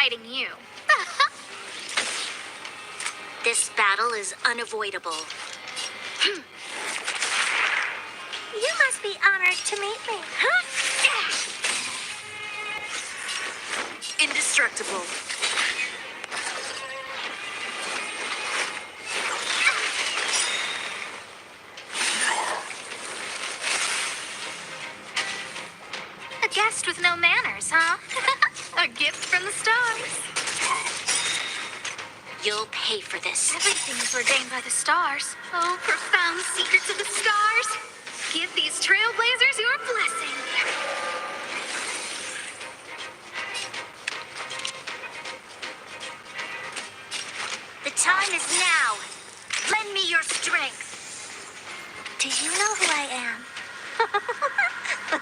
Speaker 2: inviting you.
Speaker 5: This battle is unavoidable. You must be honored to meet me.
Speaker 2: Indestructible. A guest with no manners, huh? A gift from the stars.
Speaker 5: You'll pay for this.
Speaker 2: Everything is ordained by the stars. Oh, profound secrets of the stars. Give these trailblazers your blessing.
Speaker 5: The time is now. Lend me your strength. Do you know who I am?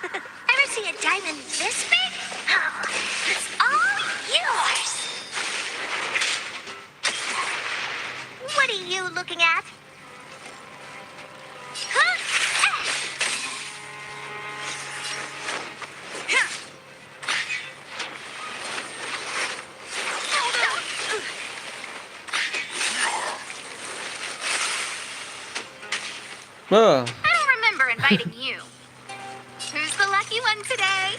Speaker 5: Ever see a diamond this big? Oh, it's all yours. What are you looking at? Huh?
Speaker 1: Oh,
Speaker 2: I don't remember inviting you. Who's the lucky one today?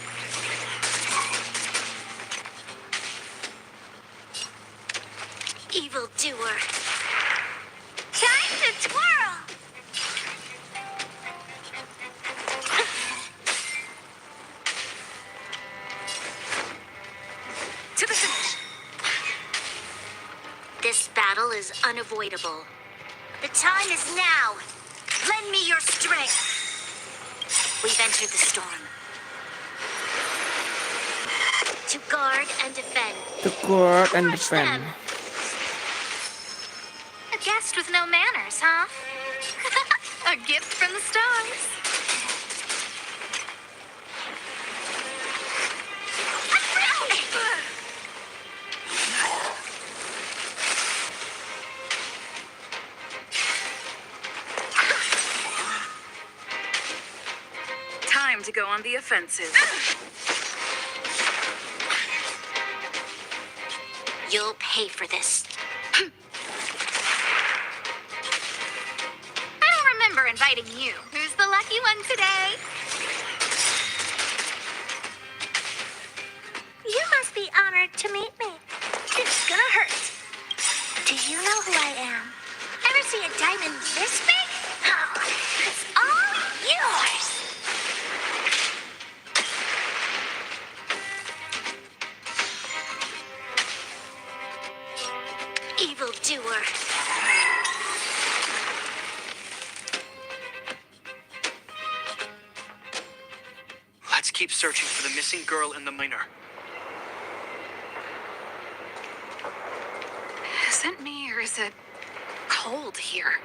Speaker 5: Evildoer. Time to twirl. To the finish. This battle is unavoidable. The time is now. Lend me your strength. We've entered the storm. To guard and defend.
Speaker 1: to guard and
Speaker 5: Crush
Speaker 1: defend.
Speaker 5: them.
Speaker 2: A guest with no manners, huh? A gift from the stars.
Speaker 3: Time to go on the offensive.
Speaker 5: You'll pay for this.
Speaker 2: I don't remember inviting you. Who's the lucky one today?
Speaker 5: You must be honored to meet me. It's gonna hurt. Do you know who I am? Ever see a diamond this big? Oh, it's all yours. Evildoer.
Speaker 4: Let's keep searching for the missing girl and the miner.
Speaker 2: Is it me or is it cold here?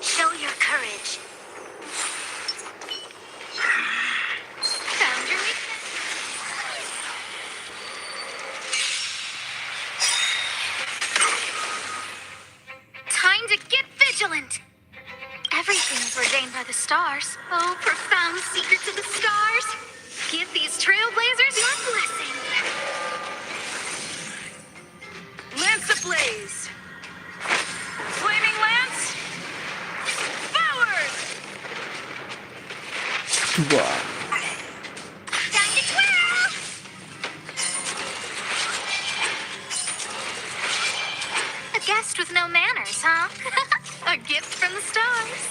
Speaker 5: Show your courage.
Speaker 2: Found your weakness. Time to get vigilant. Everything is ordained by the stars. Oh, profound secrets of the stars. Give these trailblazers your blessing.
Speaker 3: Lance ablaze. Flaming lance. Forward.
Speaker 1: Wow.
Speaker 5: Time to twirl.
Speaker 2: A guest with no manners, huh? A gift from the stars.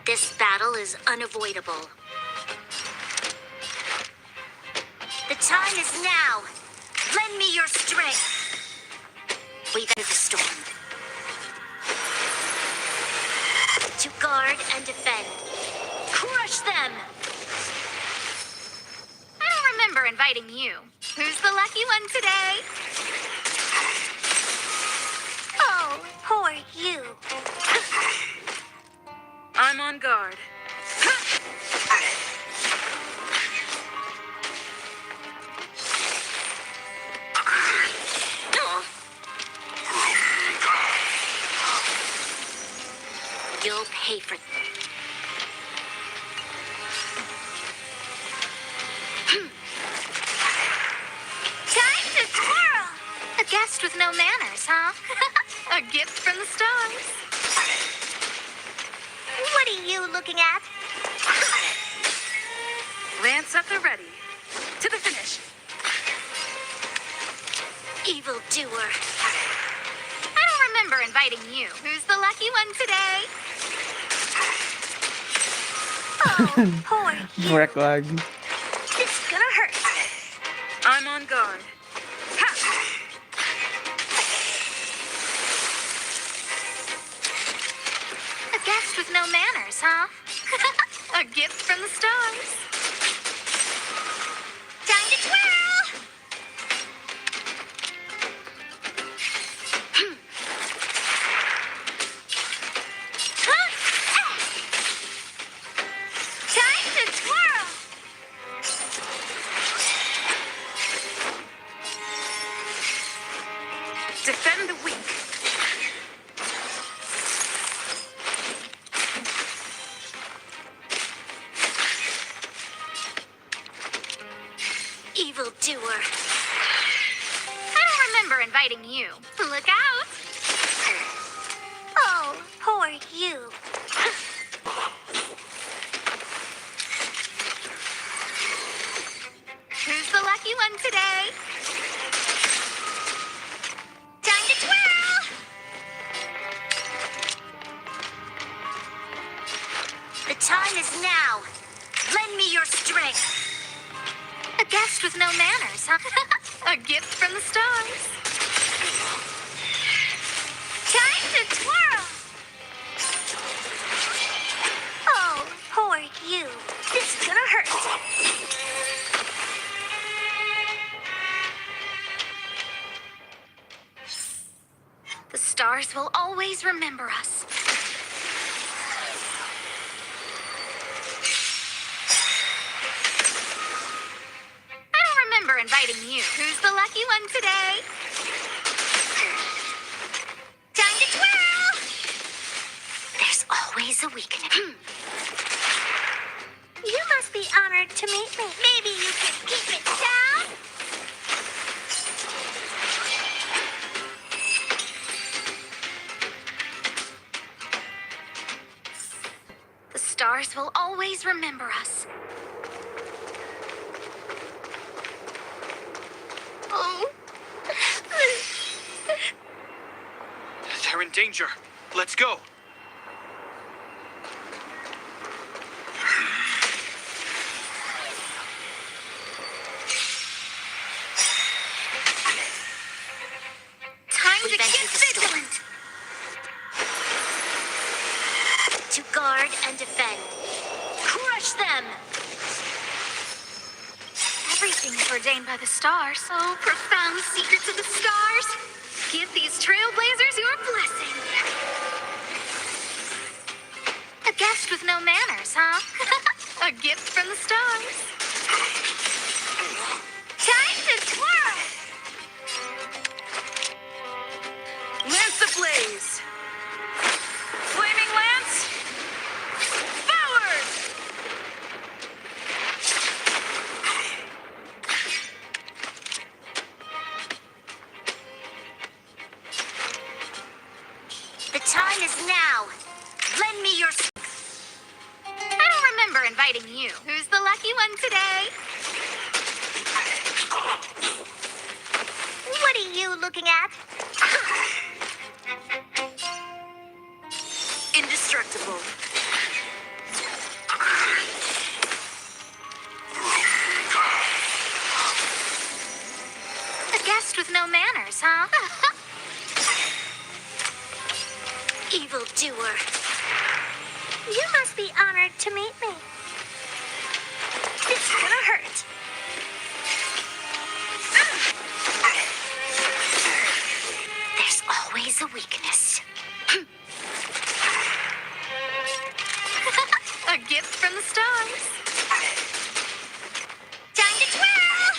Speaker 5: This battle is unavoidable. The time is now. Lend me your strength. We've entered the storm. To guard and defend. Crush them!
Speaker 2: I don't remember inviting you. Who's the lucky one today?
Speaker 5: Oh, who are you?
Speaker 3: I'm on guard.
Speaker 5: pay for. Time to twirl! A guest with no manners, huh? A gift from the stars. What are you looking at?
Speaker 3: Lance at the ready. To the finish.
Speaker 5: Evildoer. I don't remember inviting you. Who's the lucky one today? Oh, poor you.
Speaker 1: Break lagi.
Speaker 5: It's gonna hurt.
Speaker 3: I'm on guard. Ha!
Speaker 5: A guest with no manners, huh? A gift from the stars. Time to twirl! Huh? Time to twirl!
Speaker 3: Defend the weak.
Speaker 5: Evildoer. I don't remember inviting you. Look out! Oh, poor you. Who's the lucky one today? Time to twirl! The time is now. Lend me your strength. A guest with no manners, huh? A gift from the stars. Time to twirl! Oh, poor you. This is gonna hurt. The stars will always remember us. I don't remember inviting you. Who's the lucky one today? Time to twirl! There's always a weakness. You must be honored to meet me. Maybe you can keep it down? The stars will always remember us. Oh.
Speaker 4: They're in danger. Let's go.
Speaker 5: Time to get vigilant. To guard and defend. Crush them. Everything is ordained by the stars. Oh, profound secrets of the stars. Give these trailblazers your blessing. A guest with no manners, huh? A gift from the stars. Time to twirl!
Speaker 3: Lance ablaze. Flaming lance. Forward!
Speaker 5: The time is now. Lend me your... I don't remember inviting you. Who's the lucky one today? What are you looking at?
Speaker 3: Indestructible.
Speaker 5: A guest with no manners, huh? Evildoer. You must be honored to meet me. It's gonna hurt. There's always a weakness. A gift from the stars. Time to twirl!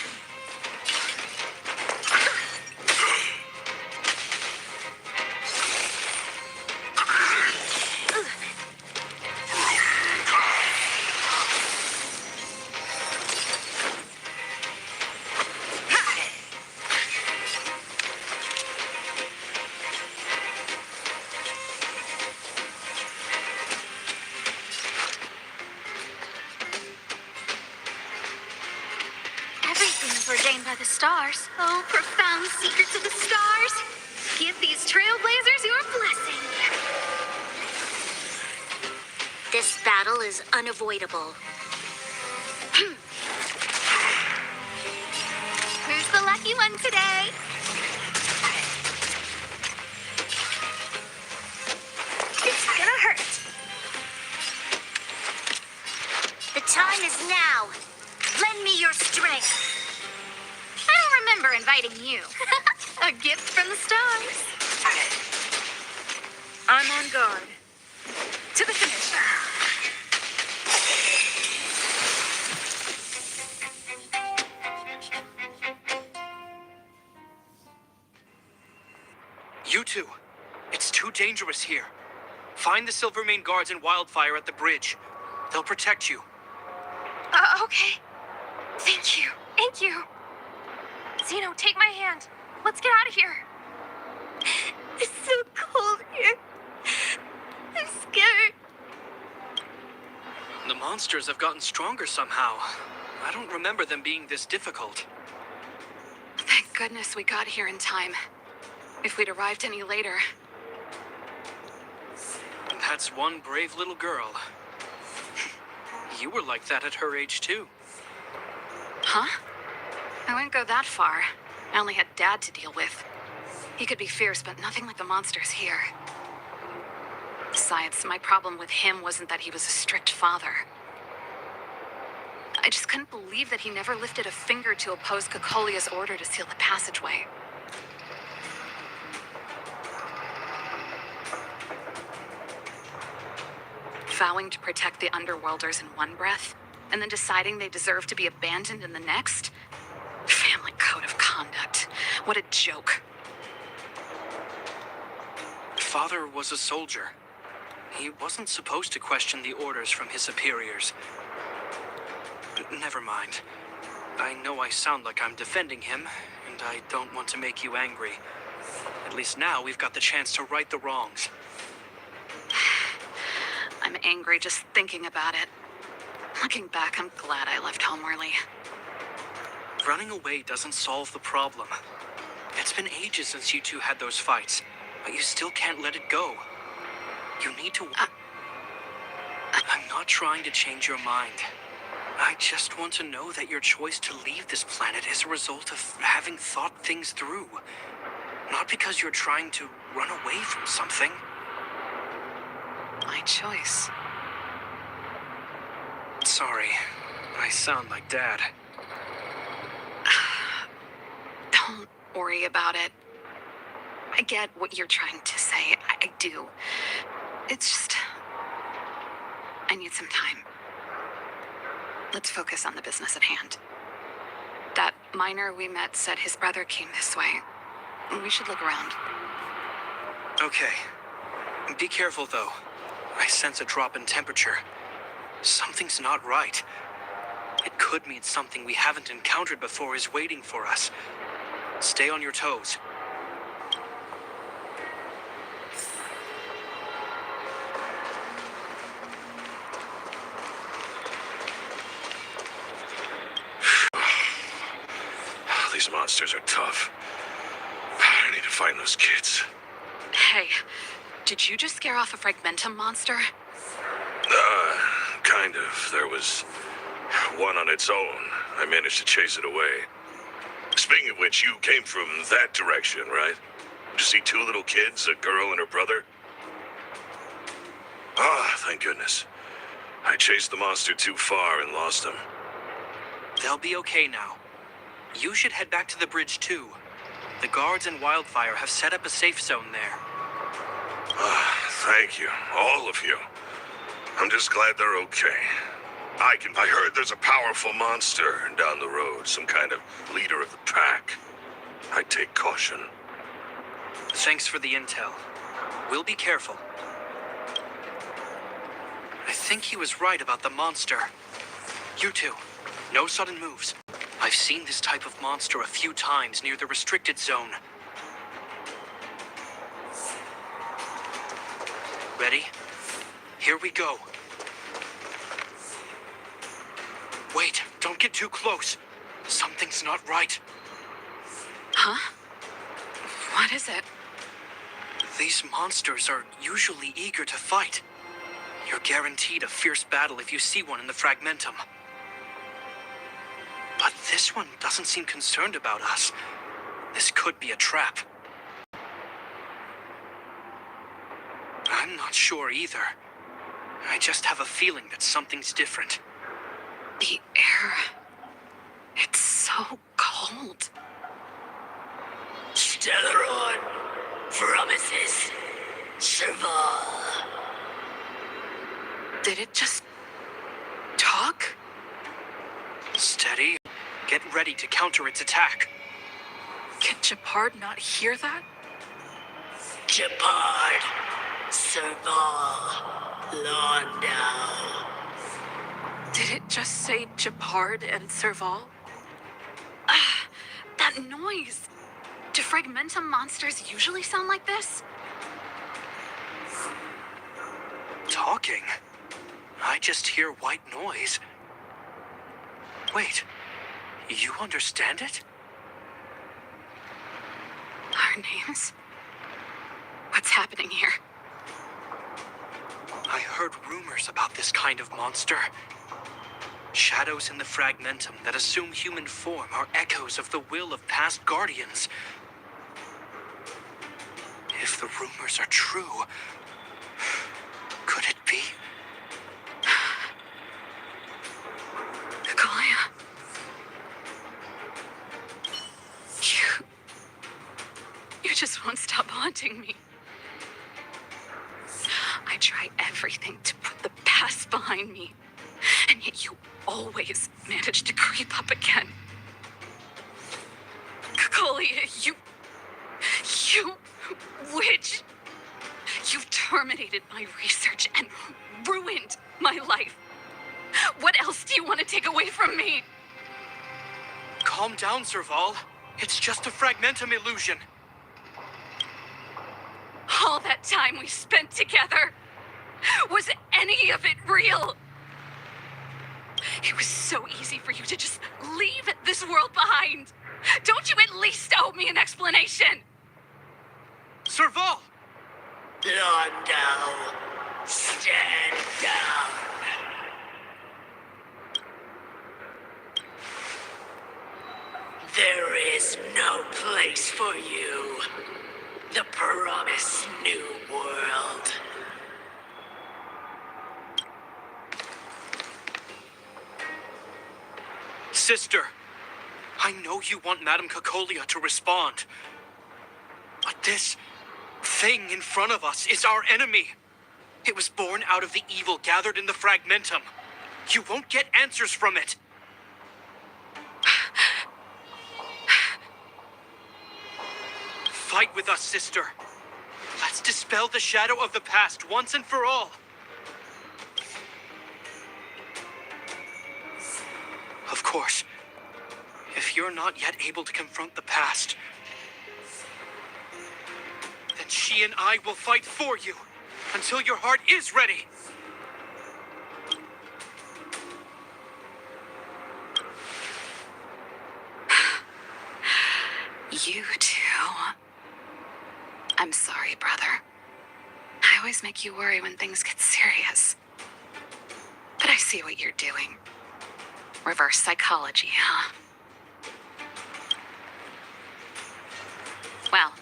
Speaker 2: found secrets of the stars. Give these trailblazers your blessing.
Speaker 7: This battle is unavoidable.
Speaker 2: Who's the lucky one today?
Speaker 5: It's gonna hurt.
Speaker 7: The time is now. Lend me your strength.
Speaker 2: I don't remember inviting you. A gift from the stars.
Speaker 3: I'm on guard. To the finish.
Speaker 4: You two, it's too dangerous here. Find the Silvermane guards and Wildfire at the bridge. They'll protect you.
Speaker 2: Okay. Thank you. Thank you. Zeno, take my hand. Let's get out of here.
Speaker 5: It's so cold here. I'm scared.
Speaker 4: The monsters have gotten stronger somehow. I don't remember them being this difficult.
Speaker 2: Thank goodness we got here in time. If we'd arrived any later.
Speaker 4: That's one brave little girl. You were like that at her age, too.
Speaker 2: Huh? I wouldn't go that far. I only had Dad to deal with. He could be fierce, but nothing like the monsters here. Besides, my problem with him wasn't that he was a strict father. I just couldn't believe that he never lifted a finger to oppose Kokolia's order to seal the passageway. Vowing to protect the Underworlders in one breath, and then deciding they deserve to be abandoned in the next? Family code of conduct. What a joke.
Speaker 4: Father was a soldier. He wasn't supposed to question the orders from his superiors. Never mind. I know I sound like I'm defending him, and I don't want to make you angry. At least now we've got the chance to right the wrongs.
Speaker 2: I'm angry just thinking about it. Looking back, I'm glad I left home early.
Speaker 4: Running away doesn't solve the problem. It's been ages since you two had those fights, but you still can't let it go. You need to... I'm not trying to change your mind. I just want to know that your choice to leave this planet is a result of having thought things through. Not because you're trying to run away from something.
Speaker 2: My choice.
Speaker 4: Sorry, I sound like Dad.
Speaker 2: Don't worry about it. I get what you're trying to say. I do. It's just... I need some time. Let's focus on the business at hand. That miner we met said his brother came this way. We should look around.
Speaker 4: Okay. Be careful, though. I sense a drop in temperature. Something's not right. It could mean something we haven't encountered before is waiting for us. Stay on your toes.
Speaker 8: These monsters are tough. I need to find those kids.
Speaker 2: Hey, did you just scare off a Fragmentum monster?
Speaker 8: Kind of. There was one on its own. I managed to chase it away. Speaking of which, you came from that direction, right? Did you see two little kids, a girl and her brother? Ah, thank goodness. I chased the monster too far and lost them.
Speaker 4: They'll be okay now. You should head back to the bridge, too. The guards and Wildfire have set up a safe zone there.
Speaker 8: Ah, thank you, all of you. I'm just glad they're okay. I heard there's a powerful monster down the road, some kind of leader of the pack. I'd take caution.
Speaker 4: Thanks for the intel. We'll be careful. I think he was right about the monster. You two, no sudden moves. I've seen this type of monster a few times near the restricted zone. Ready? Here we go. Wait, don't get too close. Something's not right.
Speaker 2: Huh? What is it?
Speaker 4: These monsters are usually eager to fight. You're guaranteed a fierce battle if you see one in the fragmentum. But this one doesn't seem concerned about us. This could be a trap. I'm not sure either. I just have a feeling that something's different.
Speaker 2: The air... It's so cold.
Speaker 7: Stellar promises survive.
Speaker 2: Did it just... talk?
Speaker 4: Steady. Get ready to counter its attack.
Speaker 2: Can Japard not hear that?
Speaker 7: Japard, survive. Londo.
Speaker 2: Did it just say Japard and Serval? That noise! Do fragmentum monsters usually sound like this?
Speaker 4: Talking? I just hear white noise. Wait, you understand it?
Speaker 2: Our names? What's happening here?
Speaker 4: I heard rumors about this kind of monster. Shadows in the fragmentum that assume human form are echoes of the will of past guardians. If the rumors are true, could it be?
Speaker 2: Kaguya. You just won't stop haunting me. I try everything to put the past behind me, and yet you always manage to creep up again. Kaguya, you witch! You terminated my research and ruined my life. What else do you want to take away from me?
Speaker 4: Calm down, Serval. It's just a fragmentum illusion.
Speaker 2: All that time we spent together, was any of it real? It was so easy for you to just leave this world behind. Don't you at least owe me an explanation?
Speaker 4: Serval!
Speaker 7: Londo, stand down. There is no place for you. The promised new world.
Speaker 4: Sister, I know you want Madame Cacolia to respond. But this thing in front of us is our enemy. It was born out of the evil gathered in the fragmentum. You won't get answers from it. Fight with us, sister. Let's dispel the shadow of the past once and for all. Of course, if you're not yet able to confront the past, then she and I will fight for you until your heart is ready.
Speaker 2: You too. I'm sorry, brother. I always make you worry when things get serious. But I see what you're doing. Reverse psychology, huh? Well,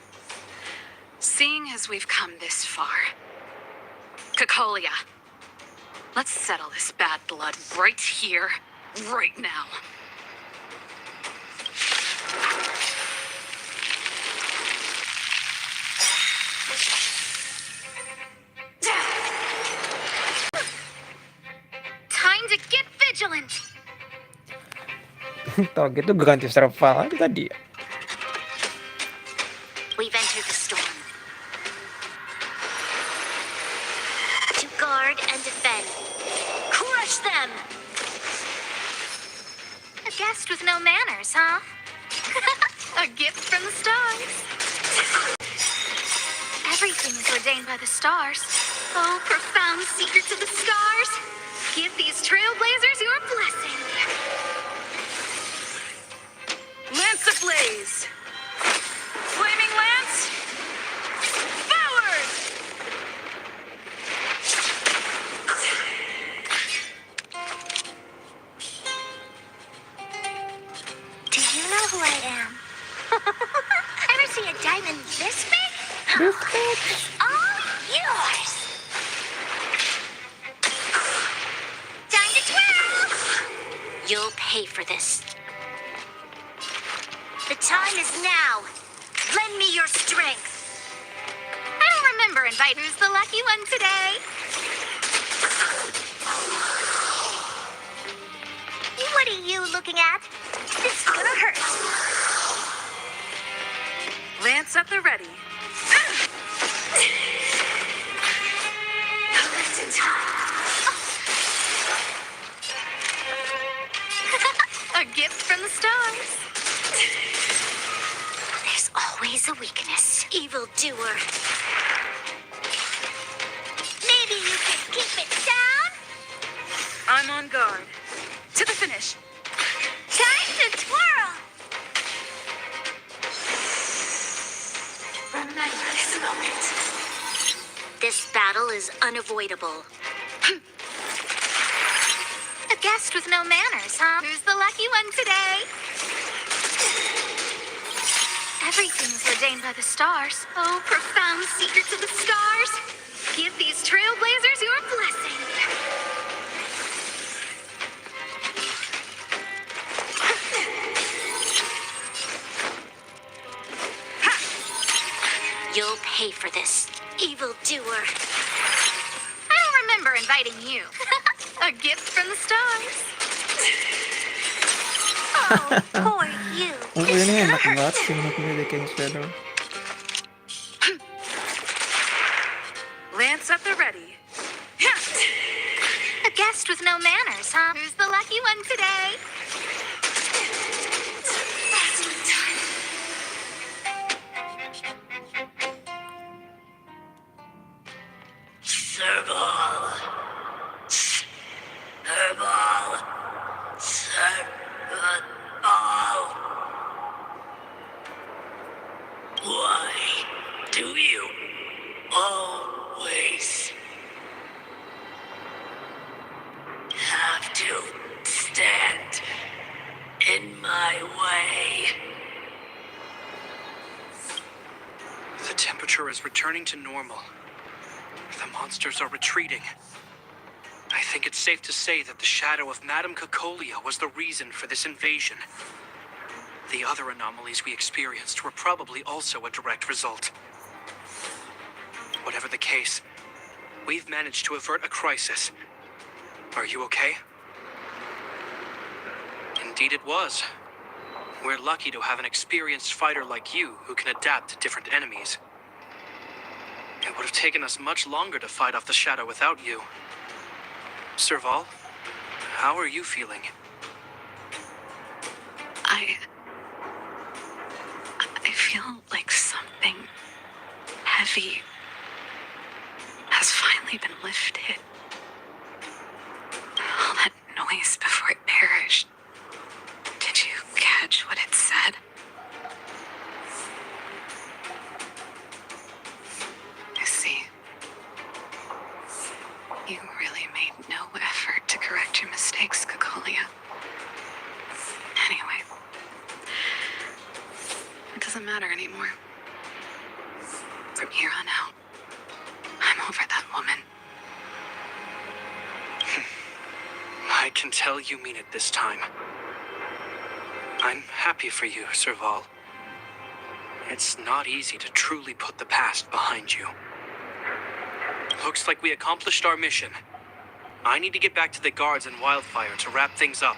Speaker 2: seeing as we've come this far, Cacolia, let's settle this bad blood right here, right now.
Speaker 7: Time to get vigilant.
Speaker 1: Tau gitu ganti Serval aja tadi.
Speaker 7: We've entered the storm. To guard and defend. Crush them! A guest with no manners, huh? A gift from the stars. Everything is ordained by the stars. Oh, profound secrets of the stars. Give these trailblazers your blessing.
Speaker 3: Lance ablaze! Flaming lance,
Speaker 7: And this bit?
Speaker 1: This
Speaker 7: It's all yours. Time to twirl. You'll pay for this. The time is now. Lend me your strength. I don't remember inviting who's the lucky one today. What are you looking at? This is gonna hurt.
Speaker 3: Lance at the ready.
Speaker 7: A gift from the stars. There's always a weakness, evildoer. Maybe you can keep it down?
Speaker 3: I'm on guard. To the finish.
Speaker 7: Time to twirl!
Speaker 3: Remember this moment.
Speaker 7: This battle is unavoidable. A guest with no manners, huh? Who's the lucky one today? Everything's ordained by the stars. Oh, profound secrets of the stars. Give these trailblazers your blessing. You'll pay for this, evildoer. I don't remember inviting you. A gift from the stars. Oh, poor you.
Speaker 1: Aku ini enak banget sih menurutnya di King Shadow.
Speaker 3: Lance at the ready.
Speaker 7: A guest with no manners, huh? Who's the lucky one today?
Speaker 6: Serval. Serval. Serval. Why do you always have to stand in my way?
Speaker 4: The temperature is returning to normal. The monsters are retreating. I think it's safe to say that the shadow of Madame Cacolia was the reason for this invasion. The other anomalies we experienced were probably also a direct result. Whatever the case, we've managed to avert a crisis. Are you okay? Indeed it was. We're lucky to have an experienced fighter like you who can adapt to different enemies. It would have taken us much longer to fight off the shadow without you. Serval, how are you feeling?
Speaker 2: I feel like something heavy has finally been lifted. All that noise before it perished. Did you catch what it said? I see. You really made no effort to correct your mistakes, Cacolia. Anyway, it doesn't matter anymore. From here on out, I'm over that woman.
Speaker 4: I can tell you mean it this time. I'm happy for you, Serval. It's not easy to truly put the past behind you. Looks like we accomplished our mission. I need to get back to the guards and Wildfire to wrap things up.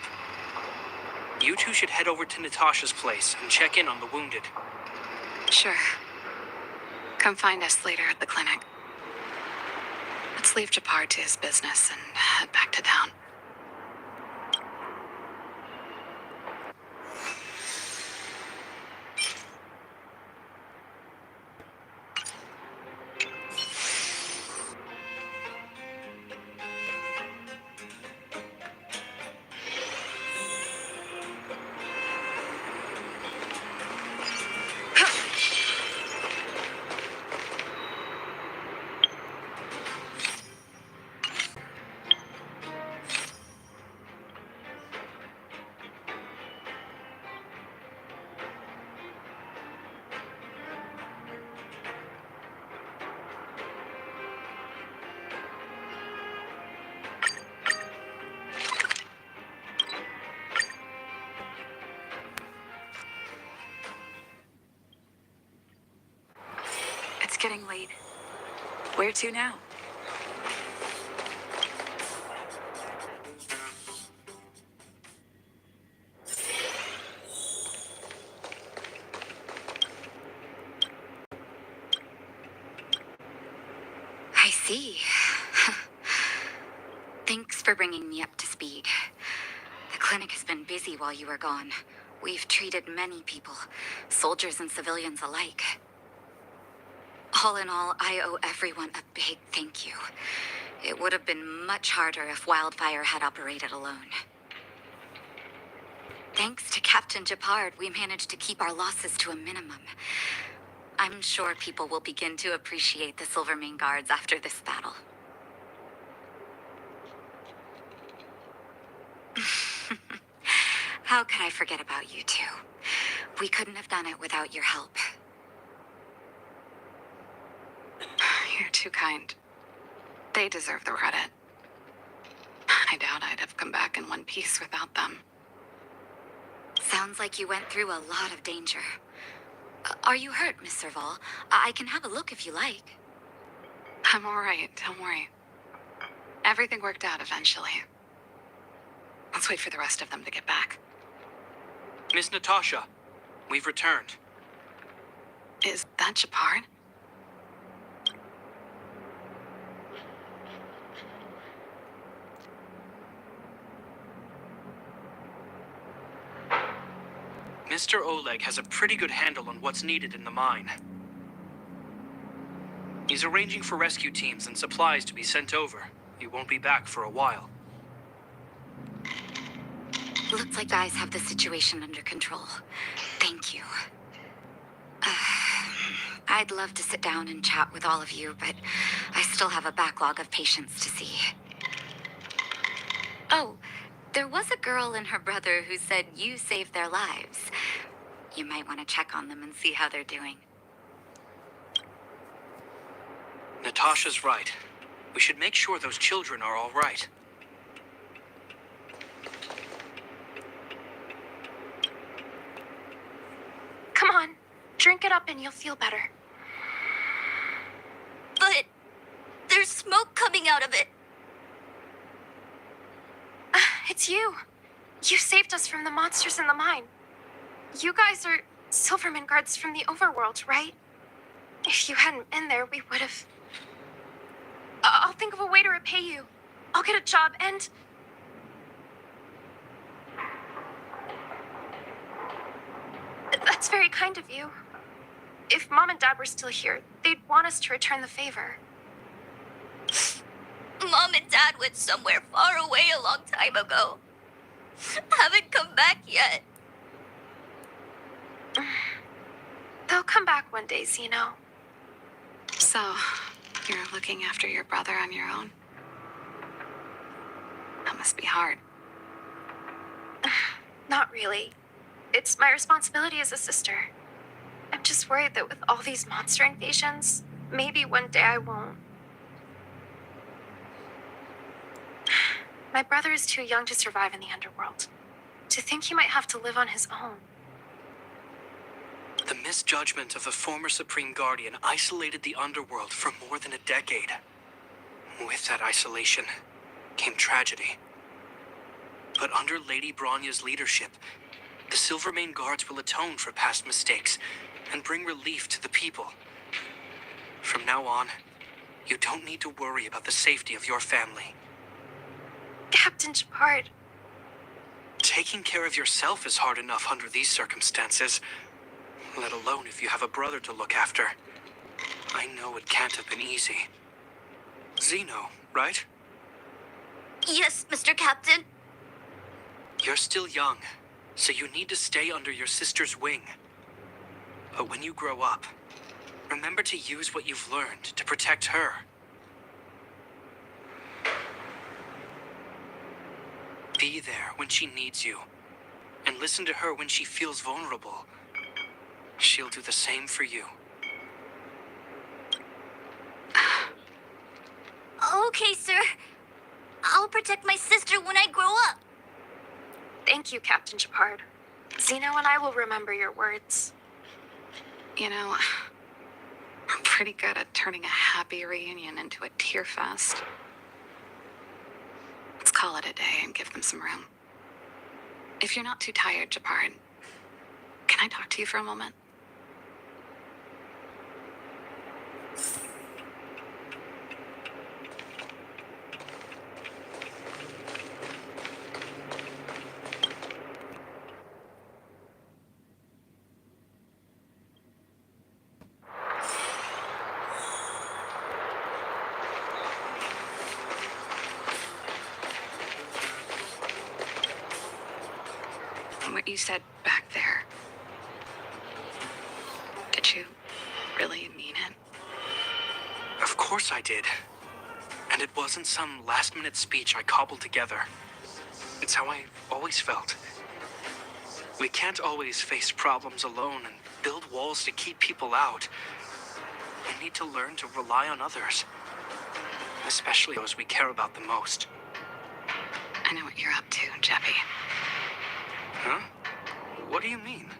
Speaker 4: You two should head over to Natasha's place and check in on the wounded.
Speaker 2: Sure. Come find us later at the clinic. Let's leave Japar to his business and head back to town.
Speaker 3: It's getting late. Where to now?
Speaker 2: I see. Thanks for bringing me up to speed. The clinic has been busy while you were gone. We've treated many people, soldiers and civilians alike. All in all, I owe everyone a big thank you. It would have been much harder if Wildfire had operated alone. Thanks to Captain Japard, we managed to keep our losses to a minimum. I'm sure people will begin to appreciate the Silvermane Guards after this battle. How could I forget about you two? We couldn't have done it without your help.
Speaker 5: You're too kind. They deserve the credit. I doubt I'd have come back in one piece without them.
Speaker 2: Sounds like you went through a lot of danger. Are you hurt, Miss Serval? I can have a look if you like.
Speaker 5: I'm all right, don't worry. Everything worked out eventually. Let's wait for the rest of them to get back.
Speaker 4: Miss Natasha, we've returned.
Speaker 5: Is that Japard?
Speaker 4: Mr. Oleg has a pretty good handle on what's needed in the mine. He's arranging for rescue teams and supplies to be sent over. He won't be back for a while.
Speaker 2: Looks like guys have the situation under control. Thank you. I'd love to sit down and chat with all of you, but I still have a backlog of patients to see. Oh, there was a girl and her brother who said you saved their lives. You might want to check on them and see how they're doing.
Speaker 4: Natasha's right. We should make sure those children are all right.
Speaker 5: Come on, drink it up and you'll feel better.
Speaker 7: But there's smoke coming out of it.
Speaker 5: It's you. You saved us from the monsters in the mine. You guys are Silverman guards from the overworld, right? If you hadn't been there, we would have... I'll think of a way to repay you. I'll get a job and... That's very kind of you. If Mom and Dad were still here, they'd want us to return the favor.
Speaker 7: Mom and Dad went somewhere far away a long time ago. Haven't come back yet.
Speaker 5: They'll come back one day, Zeno. So, you're looking after your brother on your own? That must be hard. Not really. It's my responsibility as a sister. I'm just worried that with all these monster invasions, maybe one day I won't. My brother is too young to survive in the underworld. To think he might have to live on his own.
Speaker 4: The misjudgment of the former Supreme Guardian isolated the underworld for more than a decade. With that isolation came tragedy. But under Lady Bronya's leadership, the Silvermane Guards will atone for past mistakes and bring relief to the people. From now on, you don't need to worry about the safety of your family.
Speaker 5: Captain Japard.
Speaker 4: Taking care of yourself is hard enough under these circumstances, let alone if you have a brother to look after. I know it can't have been easy. Zeno, right?
Speaker 7: Yes, Mr. Captain.
Speaker 4: You're still young, so you need to stay under your sister's wing. But when you grow up, remember to use what you've learned to protect her. Be there when she needs you, and listen to her when she feels vulnerable. She'll do the same for you.
Speaker 7: Okay, sir. I'll protect my sister when I grow up.
Speaker 5: Thank you, Captain Japard. Zeno and I will remember your words. You know, I'm
Speaker 2: pretty good at turning a happy reunion into a tear fest. Let's call it a day and give them some room. If you're not too tired, Japard, can I talk to you for a moment? What you said back there, did you really mean it?
Speaker 4: Of course I did. And it wasn't some last-minute speech I cobbled together. It's how I always felt. We can't always face problems alone and build walls to keep people out. We need to learn to rely on others, especially those we care about the most.
Speaker 2: I know what you're up to, Jeppy.
Speaker 4: Huh? What do you mean?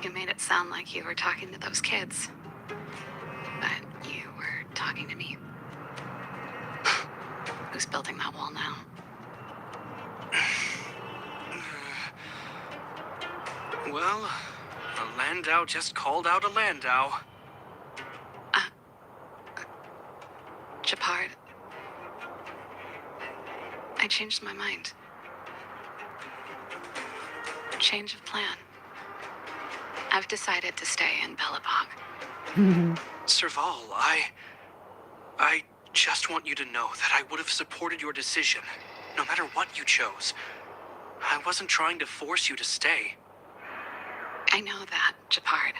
Speaker 2: You made it sound like you were talking to those kids. But you were talking to me. Who's building that wall now?
Speaker 4: Well, a Landau just called out a Landau.
Speaker 2: Japard, I changed my mind. Change of plan. I've decided to stay in Bellabog.
Speaker 4: Serval, I just want you to know that I would have supported your decision, no matter what you chose. I wasn't trying to force you to stay.
Speaker 2: I know that, Japard.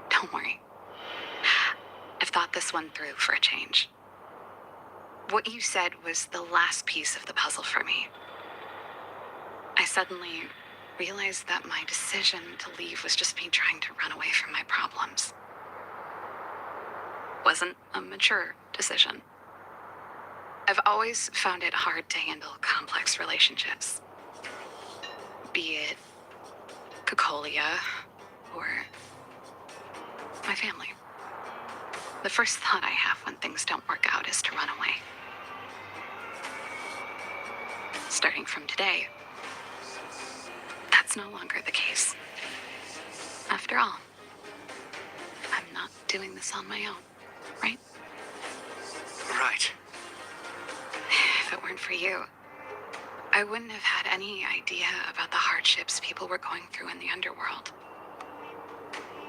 Speaker 2: Don't worry. I've thought this one through for a change. What you said was the last piece of the puzzle for me. I suddenly realized that my decision to leave was just me trying to run away from my problems. Wasn't a mature decision. I've always found it hard to handle complex relationships. Be it Cocolia or my family. The first thought I have when things don't work out is to run away. Starting from today, that's no longer the case. After all, I'm not doing this on my own, right?
Speaker 4: Right.
Speaker 2: If it weren't for you, I wouldn't have had any idea about the hardships people were going through in the underworld.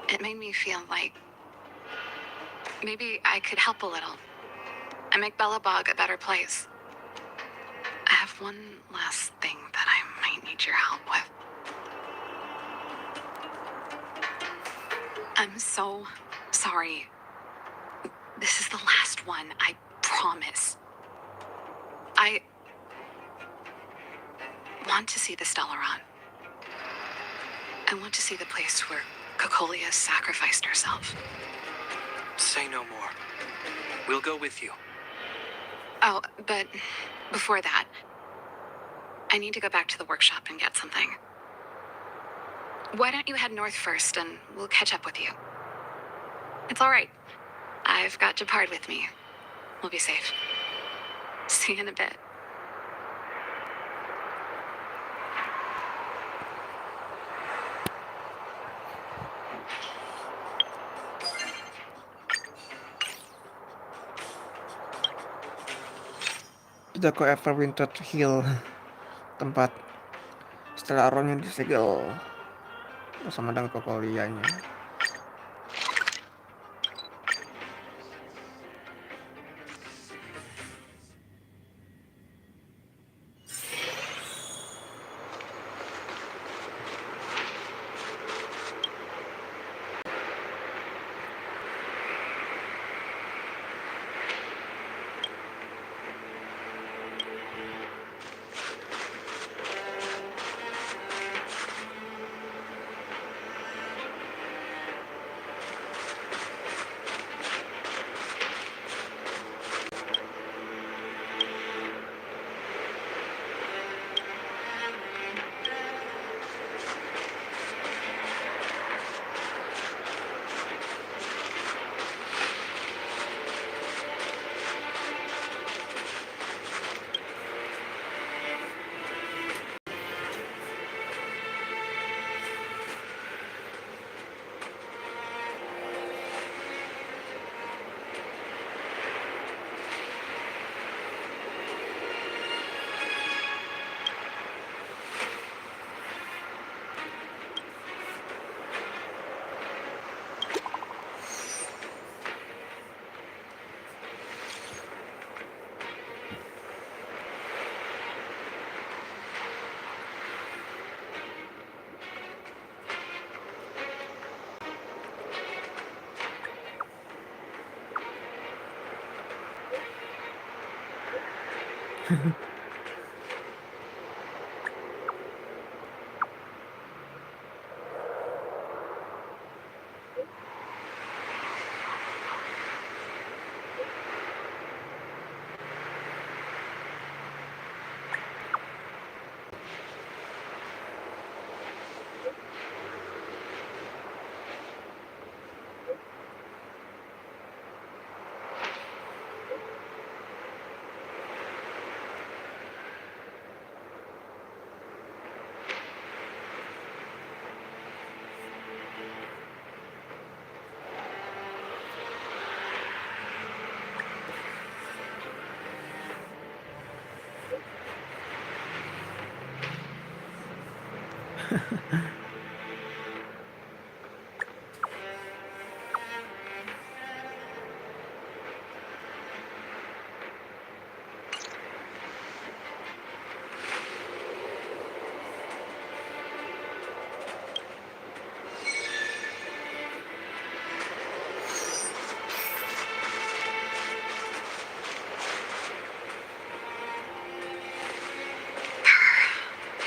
Speaker 2: It made me feel like maybe I could help a little and make Bellabog a better place. I have one last thing that I might need your help with. I'm so sorry. This is the last one, I promise. I want to see the Stellaron. I want to see the place where Cocolia sacrificed herself.
Speaker 4: Say no more. We'll go with you.
Speaker 2: Oh, but before that, I need to go back to the workshop and get something. Why don't you head north first and we'll catch up with you? It's all right. I've got Japard with me. We'll be safe. See you in a bit.
Speaker 1: Poco F3 Hill, tempat Stellaronnya disegel bersama dengan Kokolianya.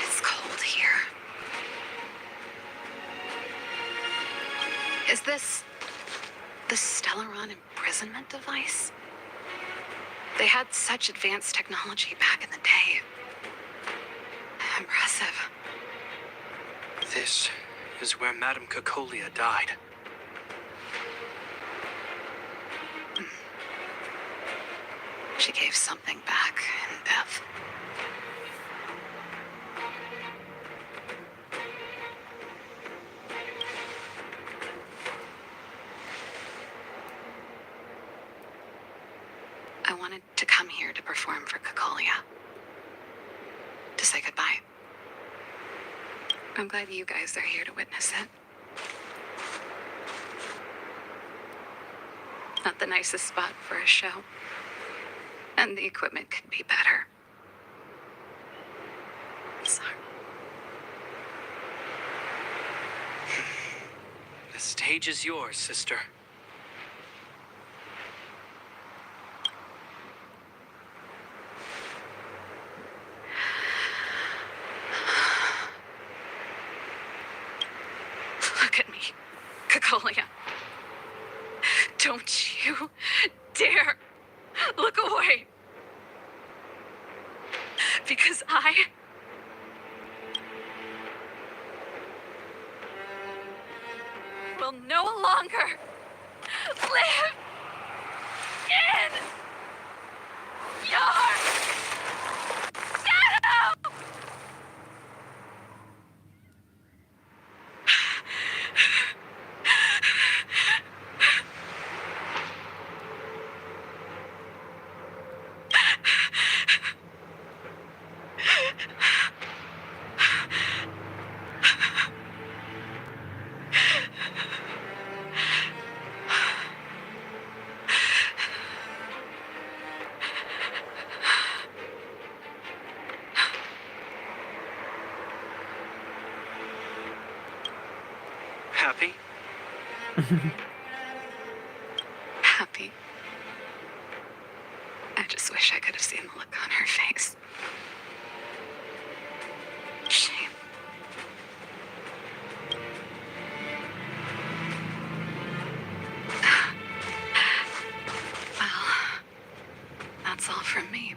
Speaker 2: It's cold here. Is this the Stellaron imprisonment device? They had such advanced technology back in the day. Impressive.
Speaker 4: This is where Madame Cacolia died.
Speaker 2: She gave something back in death. I wanted to come here to perform for Cacolia. To say goodbye. I'm glad you guys are here to witness it. Not the nicest spot for a show. And the equipment could be better. Sorry.
Speaker 4: The stage is yours, sister.
Speaker 2: Look at me, Cacolia. Don't you dare look away. Because I will no longer live in your shadow!
Speaker 4: Happy?
Speaker 2: Happy. I just wish I could have seen the look on her face. Shame. Well, that's all from me.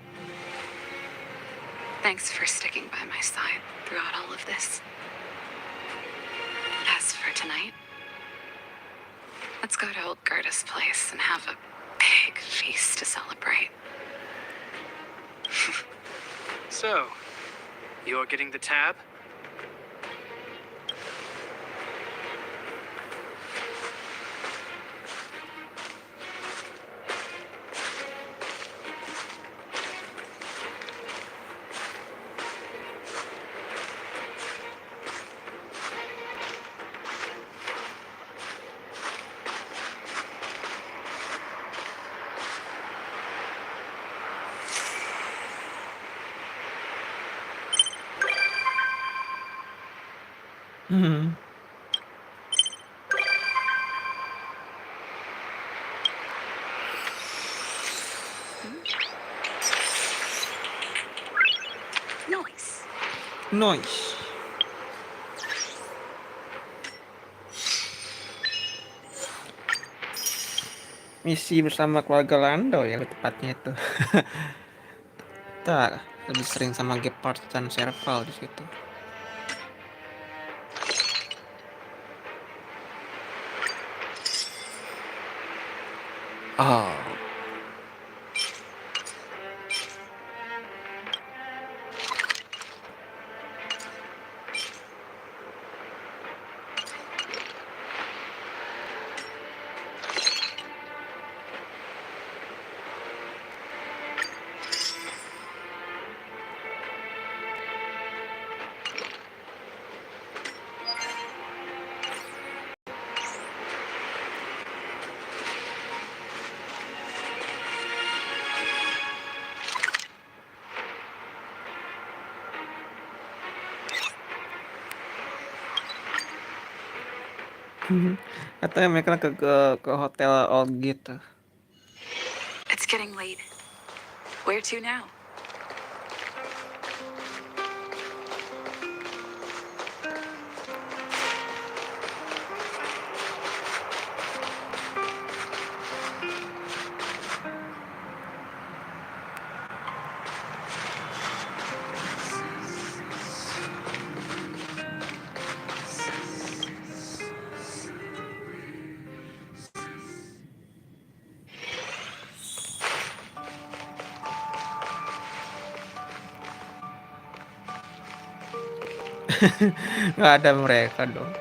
Speaker 2: Thanks for sticking by my side throughout all of this. As for tonight, let's go to old Gerda's place and have a big feast to celebrate.
Speaker 4: So, you're getting the tab?
Speaker 1: Hmm. Noise. Misi bersama keluarga Lando ya tepatnya itu. Kita lebih sering sama Gepard dan Serval di situ. Oh. Katanya mereka ke hotel old gitu.
Speaker 2: It's getting late. Where to now?
Speaker 1: Nggak ada mereka dong.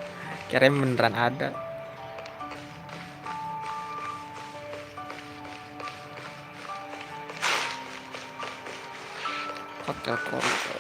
Speaker 1: Kirain beneran ada. Hotel koridor.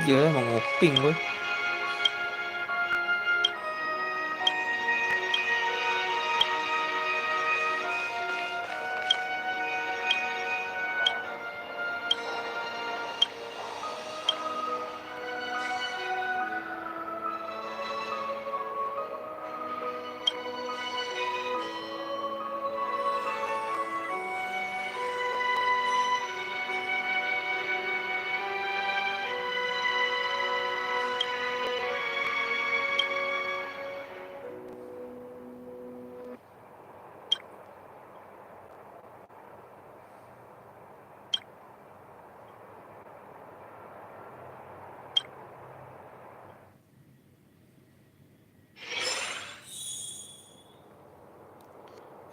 Speaker 1: Gila mau nguping gue.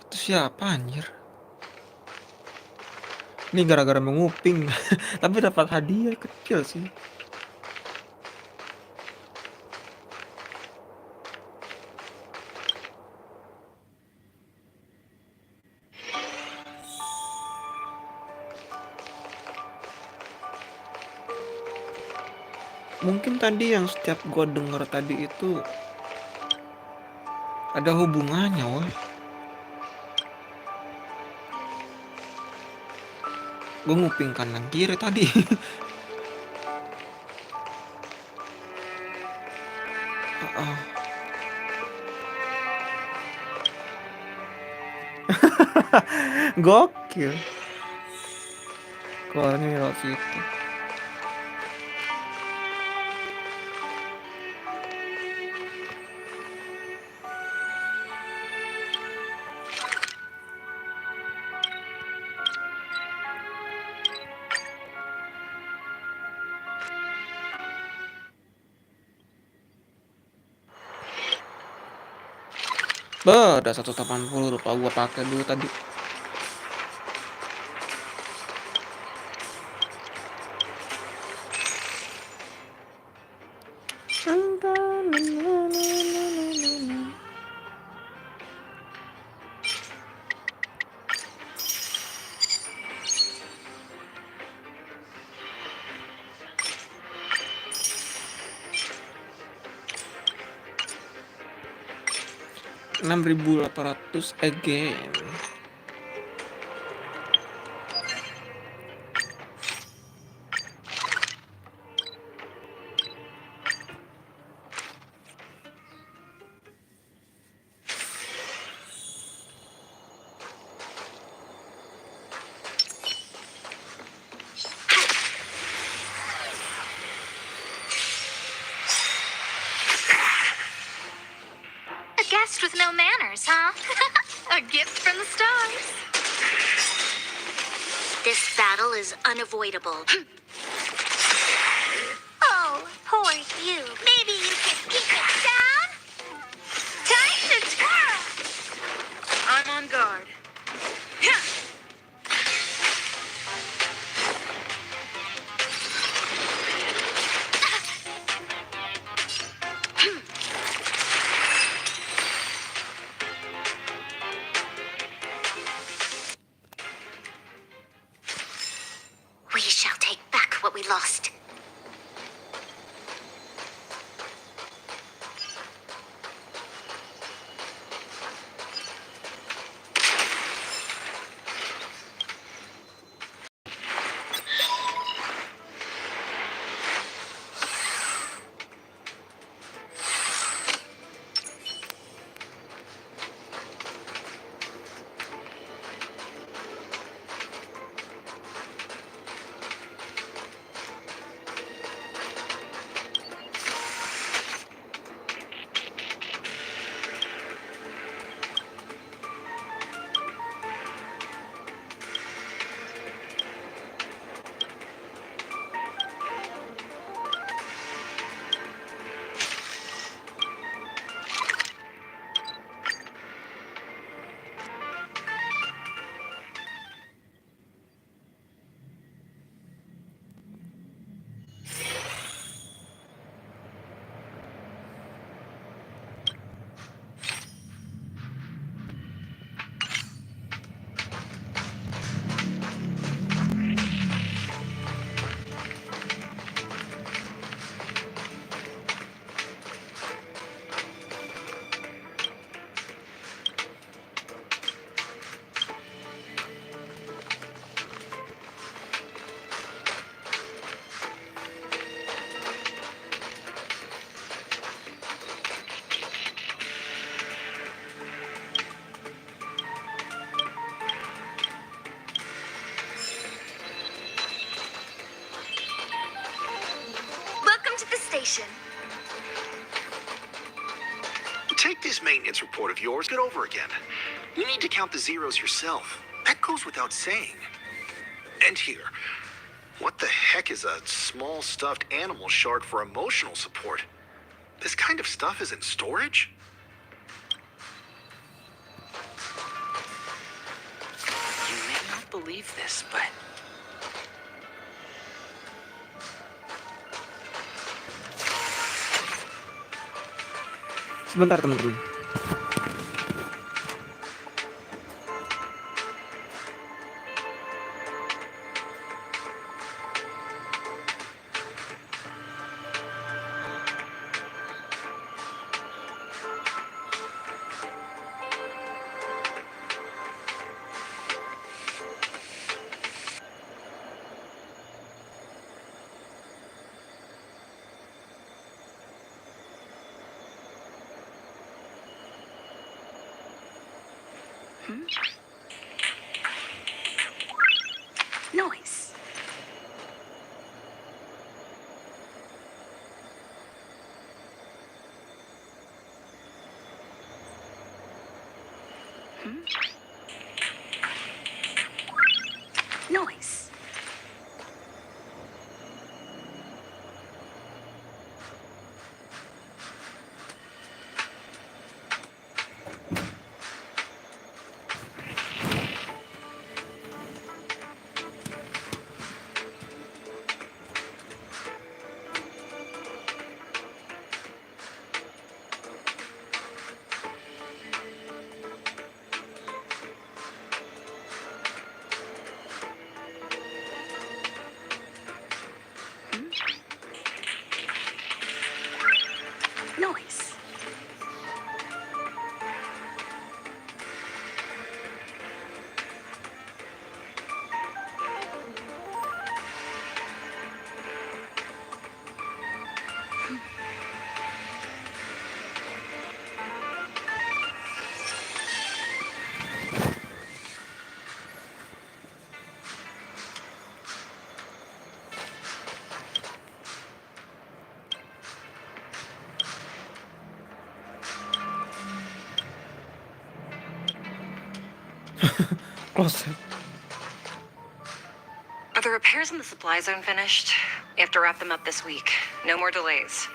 Speaker 1: Itu siapa anjir? Ini gara-gara menguping. Tapi dapat hadiah kecil sih. Mungkin tadi yang setiap gue denger tadi itu ada hubungannya, wah. Gue nguping kanan kiri tadi. Ah. Gokil. Keluarnya lewat situ. Ada 180 lupa gua pakai dulu tadi. 6.800 again.
Speaker 7: A guest with no manners, huh? A gift from the stars. This battle is unavoidable. Oh, poor you. Maybe you can keep it down? Time to twirl!
Speaker 3: I'm on guard. Yeah.
Speaker 7: We shall take back what we lost.
Speaker 5: Welcome to the station.
Speaker 9: Take this maintenance report of yours, get over again. You need to count the zeros yourself. That goes without saying. And here, what the heck is a small stuffed animal shard for emotional support? This kind of stuff is in storage?
Speaker 4: You may not believe this, but
Speaker 1: Sebentar teman-teman.
Speaker 3: Noise. Noise.
Speaker 1: Closet.
Speaker 3: Are the repairs in the supply zone finished? We have to wrap them up this week. No more delays.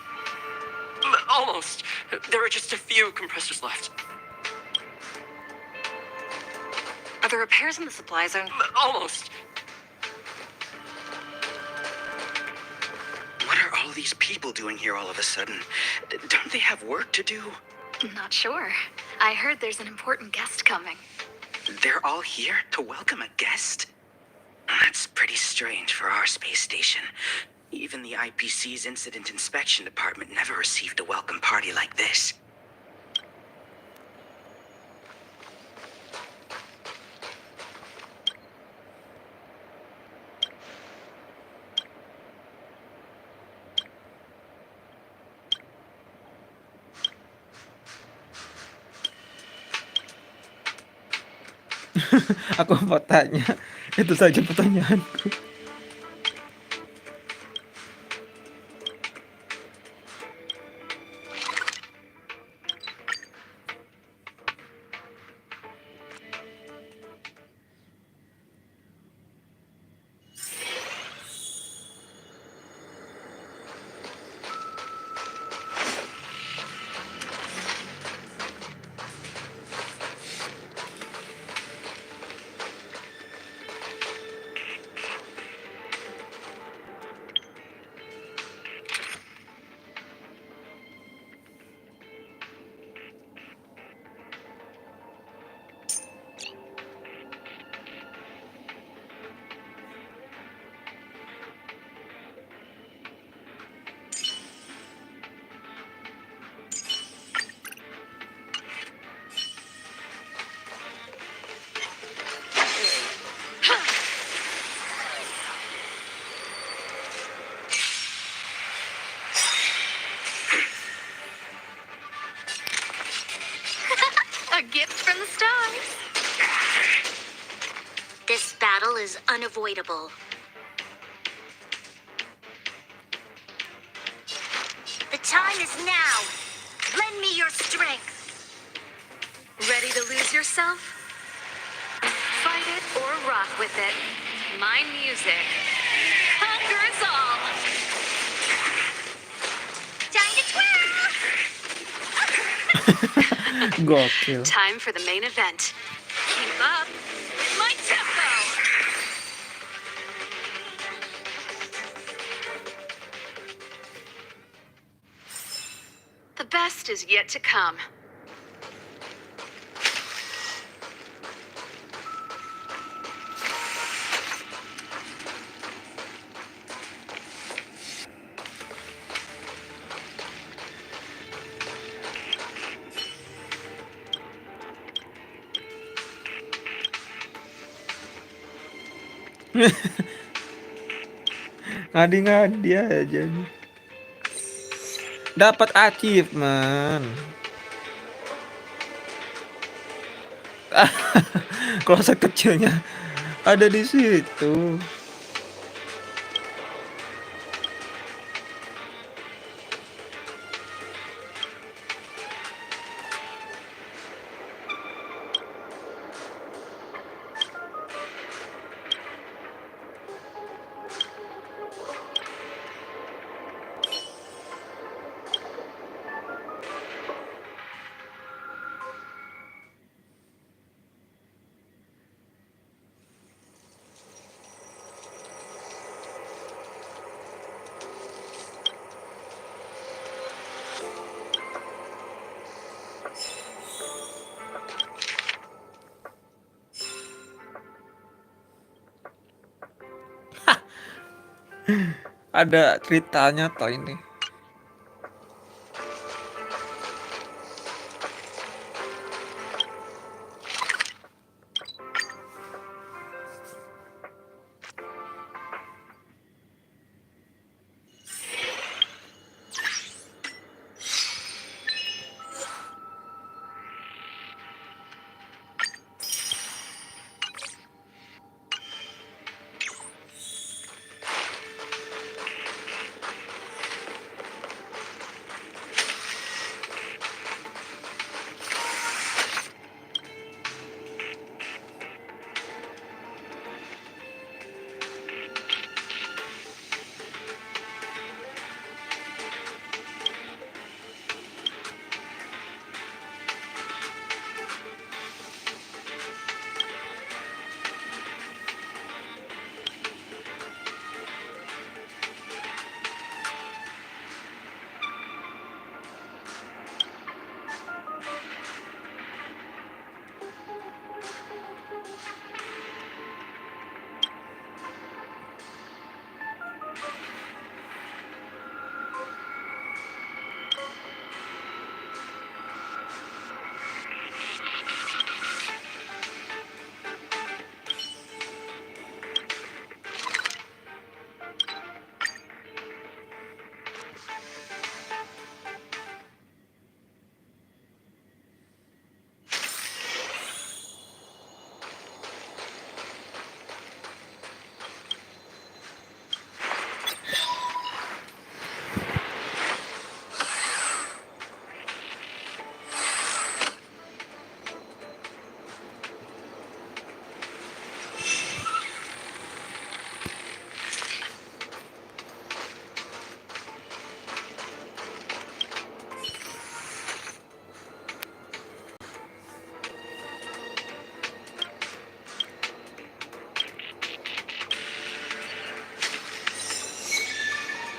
Speaker 10: Almost. There are just a few compressors left.
Speaker 3: Are the repairs in the supply zone?
Speaker 10: Almost.
Speaker 11: What are all these people doing here all of a sudden? Don't they have work to do?
Speaker 2: Not sure. I heard there's an important guest coming.
Speaker 11: They're all here to welcome a guest? That's pretty strange for our space station. Even the IPC's Incident Inspection Department never received a welcome party like this.
Speaker 1: Aku mau tanya, itu saja pertanyaanku.
Speaker 7: A gift from the stars. This battle is unavoidable. The time is now. Lend me your strength.
Speaker 2: Ready to lose yourself? Fight it or rock with it. My music conquers all.
Speaker 7: Time to twirl.
Speaker 1: Gokil.
Speaker 2: Time for the main event. Keep up with my tempo. The best is yet to come.
Speaker 1: Ngadi-ngadi aja nih. Dapat achievement. Kloset kecilnya ada di situ. Ada ceritanya toh ini.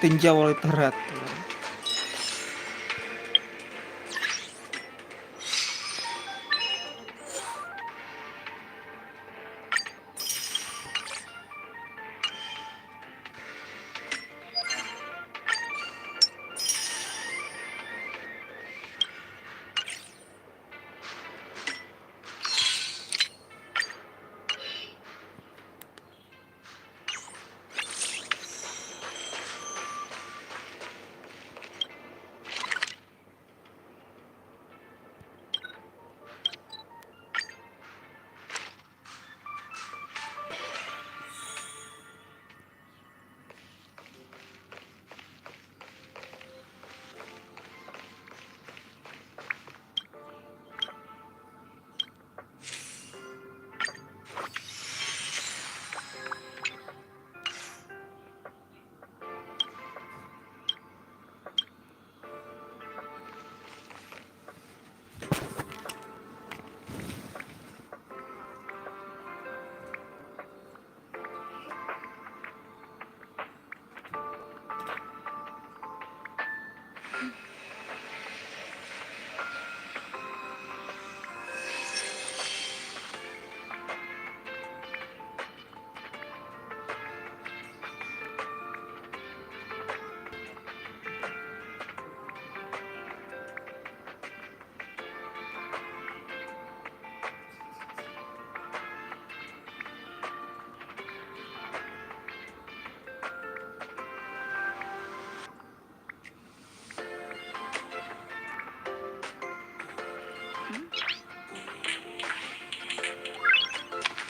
Speaker 1: tinjau literatur.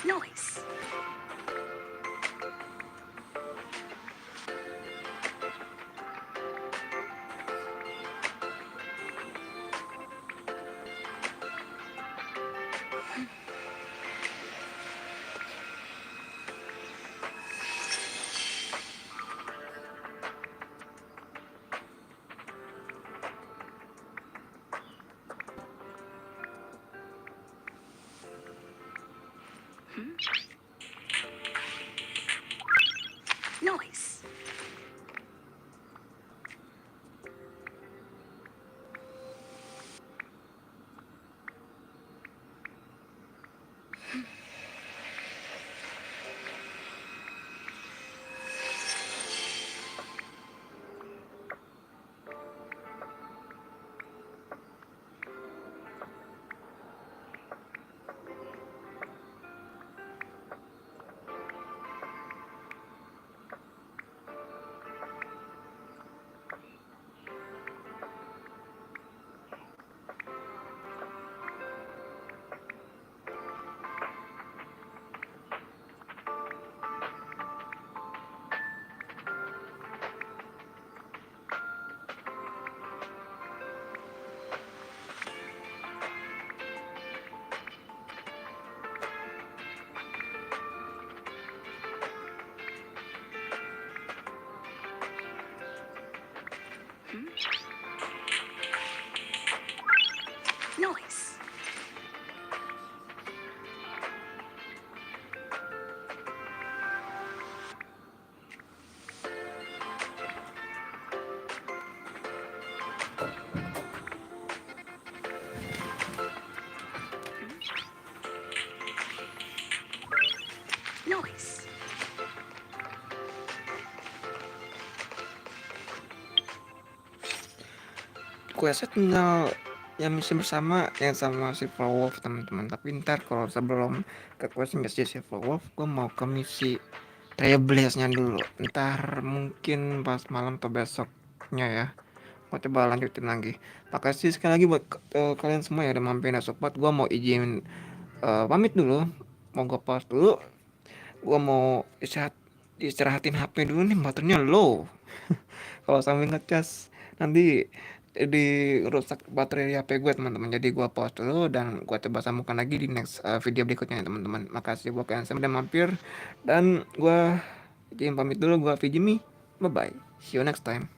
Speaker 7: Noise. Noise. Noise. Noise.
Speaker 1: Questnya tinggal yang misi bersama yang sama si Wolf teman-teman. Tapi ntar kalau sebelum ke quest yang si Wolf, gue mau ke misi Trailblazer-nya dulu. Ntar mungkin pas malam atau besoknya ya. Gue coba lanjutin lagi. Makasih sekali lagi buat kalian semua yang udah mampir dan support. Gue mau izin pamit dulu. Mau gue pause dulu. Gue mau istirahatin HP dulu nih, baterainya low. Kalau sambil ngecas nanti rusak baterai HP gue teman-teman. Jadi gue pause dulu dan gue coba sambungkan lagi di next video berikutnya ya teman-teman. Makasih buat kalian semua udah mampir dan gue izin pamit dulu. Gue FiziMeds, bye bye, see you next time.